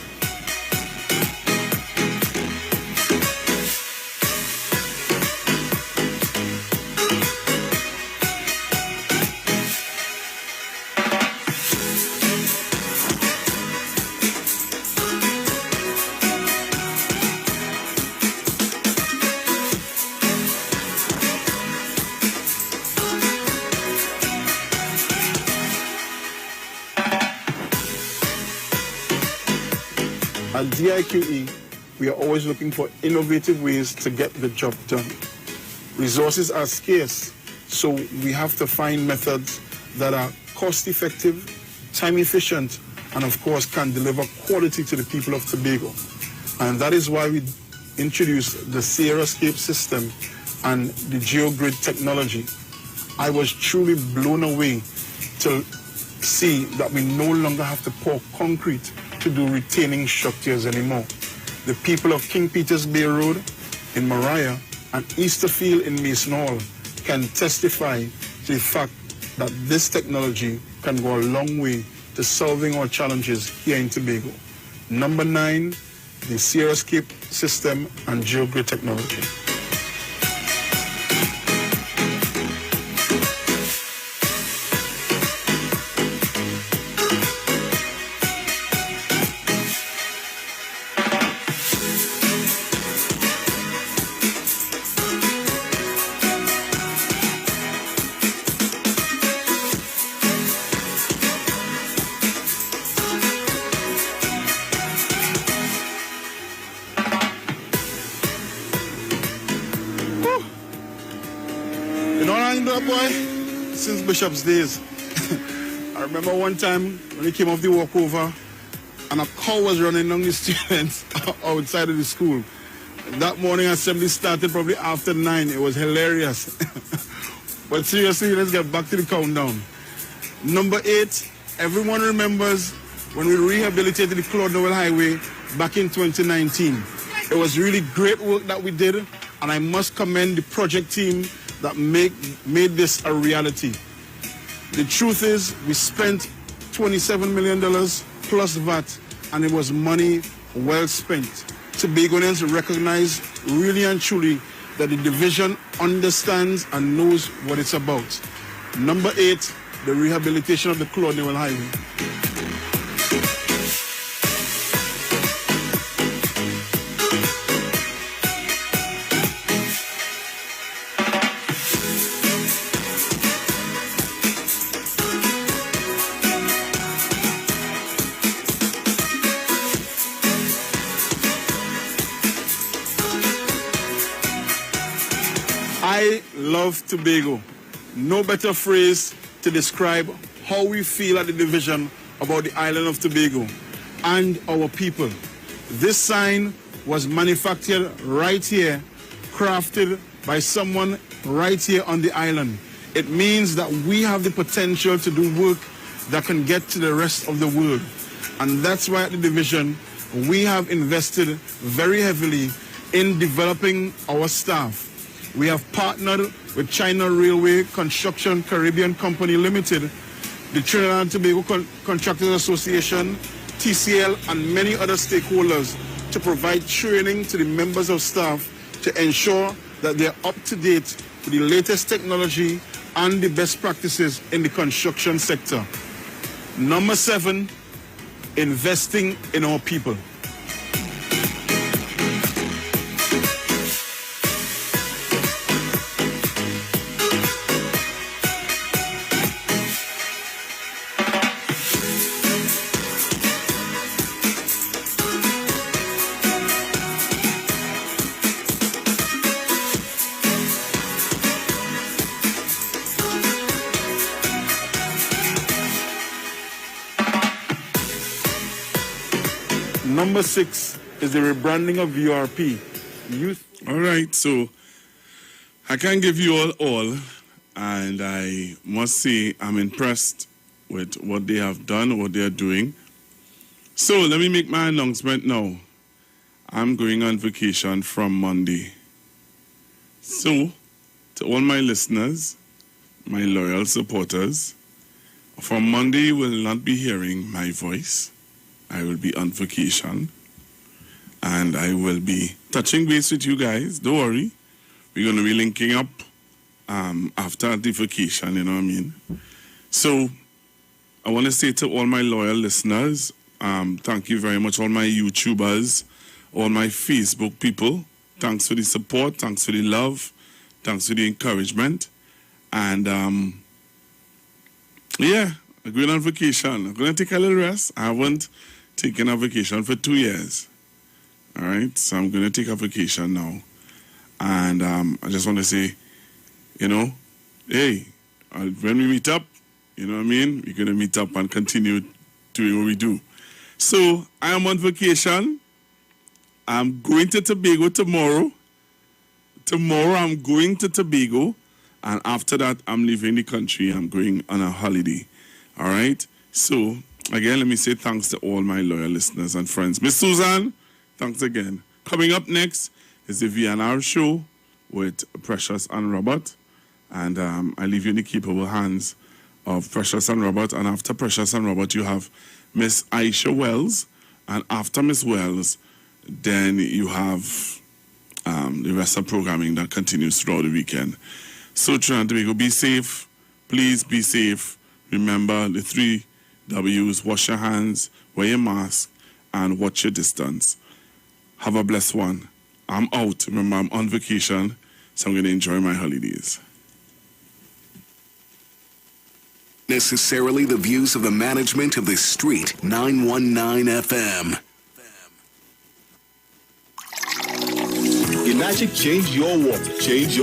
At DIQE, we are always looking for innovative ways to get the job done. Resources are scarce, so we have to find methods that are cost-effective, time-efficient, and of course can deliver quality to the people of Tobago. And that is why we introduced the Sierrascape system and the GeoGrid technology. I was truly blown away to see that we no longer have to pour concrete to do retaining structures anymore. The people of King Peters Bay Road in Mariah and Easterfield in Mason Hall can testify to the fact that this technology can go a long way to solving our challenges here in Tobago. Number 9, the Sierrascape system and GeoGrid technology. Since Bishop's days. I remember one time when he came off the walkover and a cow was running down the students outside of the school. That morning assembly started probably after 9. It was hilarious. But seriously, let's get back to the countdown. Number 8, everyone remembers when we rehabilitated the Claude Noel Highway back in 2019. It was really great work that we did, and I must commend the project team that made this a reality. The truth is, we spent $27 million plus VAT, and it was money well spent. Tobagonians recognize really and truly that the division understands and knows what it's about. Number 8, the rehabilitation of the Claude Noel Highway. I love Tobago. No better phrase to describe how we feel at the division about the island of Tobago and our people. This sign was manufactured right here, crafted by someone right here on the island. It means that we have the potential to do work that can get to the rest of the world. And that's why at the division, we have invested very heavily in developing our staff. We have partnered with China Railway Construction Caribbean Company Limited, the Trinidad and Tobago Contractors Association, TCL, and many other stakeholders to provide training to the members of staff to ensure that they are up to date with the latest technology and the best practices in the construction sector. Number 7, investing in our people. Number 6 is the rebranding of URP. All right, so I can't give you all, and I must say I'm impressed with what they have done, what they are doing. So let me make my announcement now. I'm going on vacation from Monday. So, to all my listeners, my loyal supporters, from Monday you will not be hearing my voice. I will be on vacation, and I will be touching base with you guys. Don't worry. We're going to be linking up after the vacation, you know what I mean? So I want to say to all my loyal listeners, thank you very much, all my YouTubers, all my Facebook people. Thanks for the support. Thanks for the love. Thanks for the encouragement. And, yeah, I'm going on vacation. I'm going to take a little rest. I haven't taken a vacation for 2 years. All right, so I'm going to take a vacation now. And I just want to say, you know, hey, when we meet up, you know what I mean? We're going to meet up and continue doing what we do. So I am on vacation. I'm going to Tobago tomorrow. Tomorrow I'm going to Tobago. And after that, I'm leaving the country. I'm going on a holiday. All right? So, again, let me say thanks to all my loyal listeners and friends. Miss Susan, thanks again. Coming up next is the VNR show with Precious and Robert. And I leave you in the capable hands of Precious and Robert. And after Precious and Robert, you have Miss Aisha Wells. And after Miss Wells, then you have the rest of programming that continues throughout the weekend. So, Trinidad and Tobago, be safe. Please be safe. Remember the 3 W's: wash your hands, wear your mask, and watch your distance. Have a blessed one. I'm out. Remember, I'm on vacation, so I'm going to enjoy my holidays. Necessarily the views of the management of the street. 919 FM. United, change your water, change your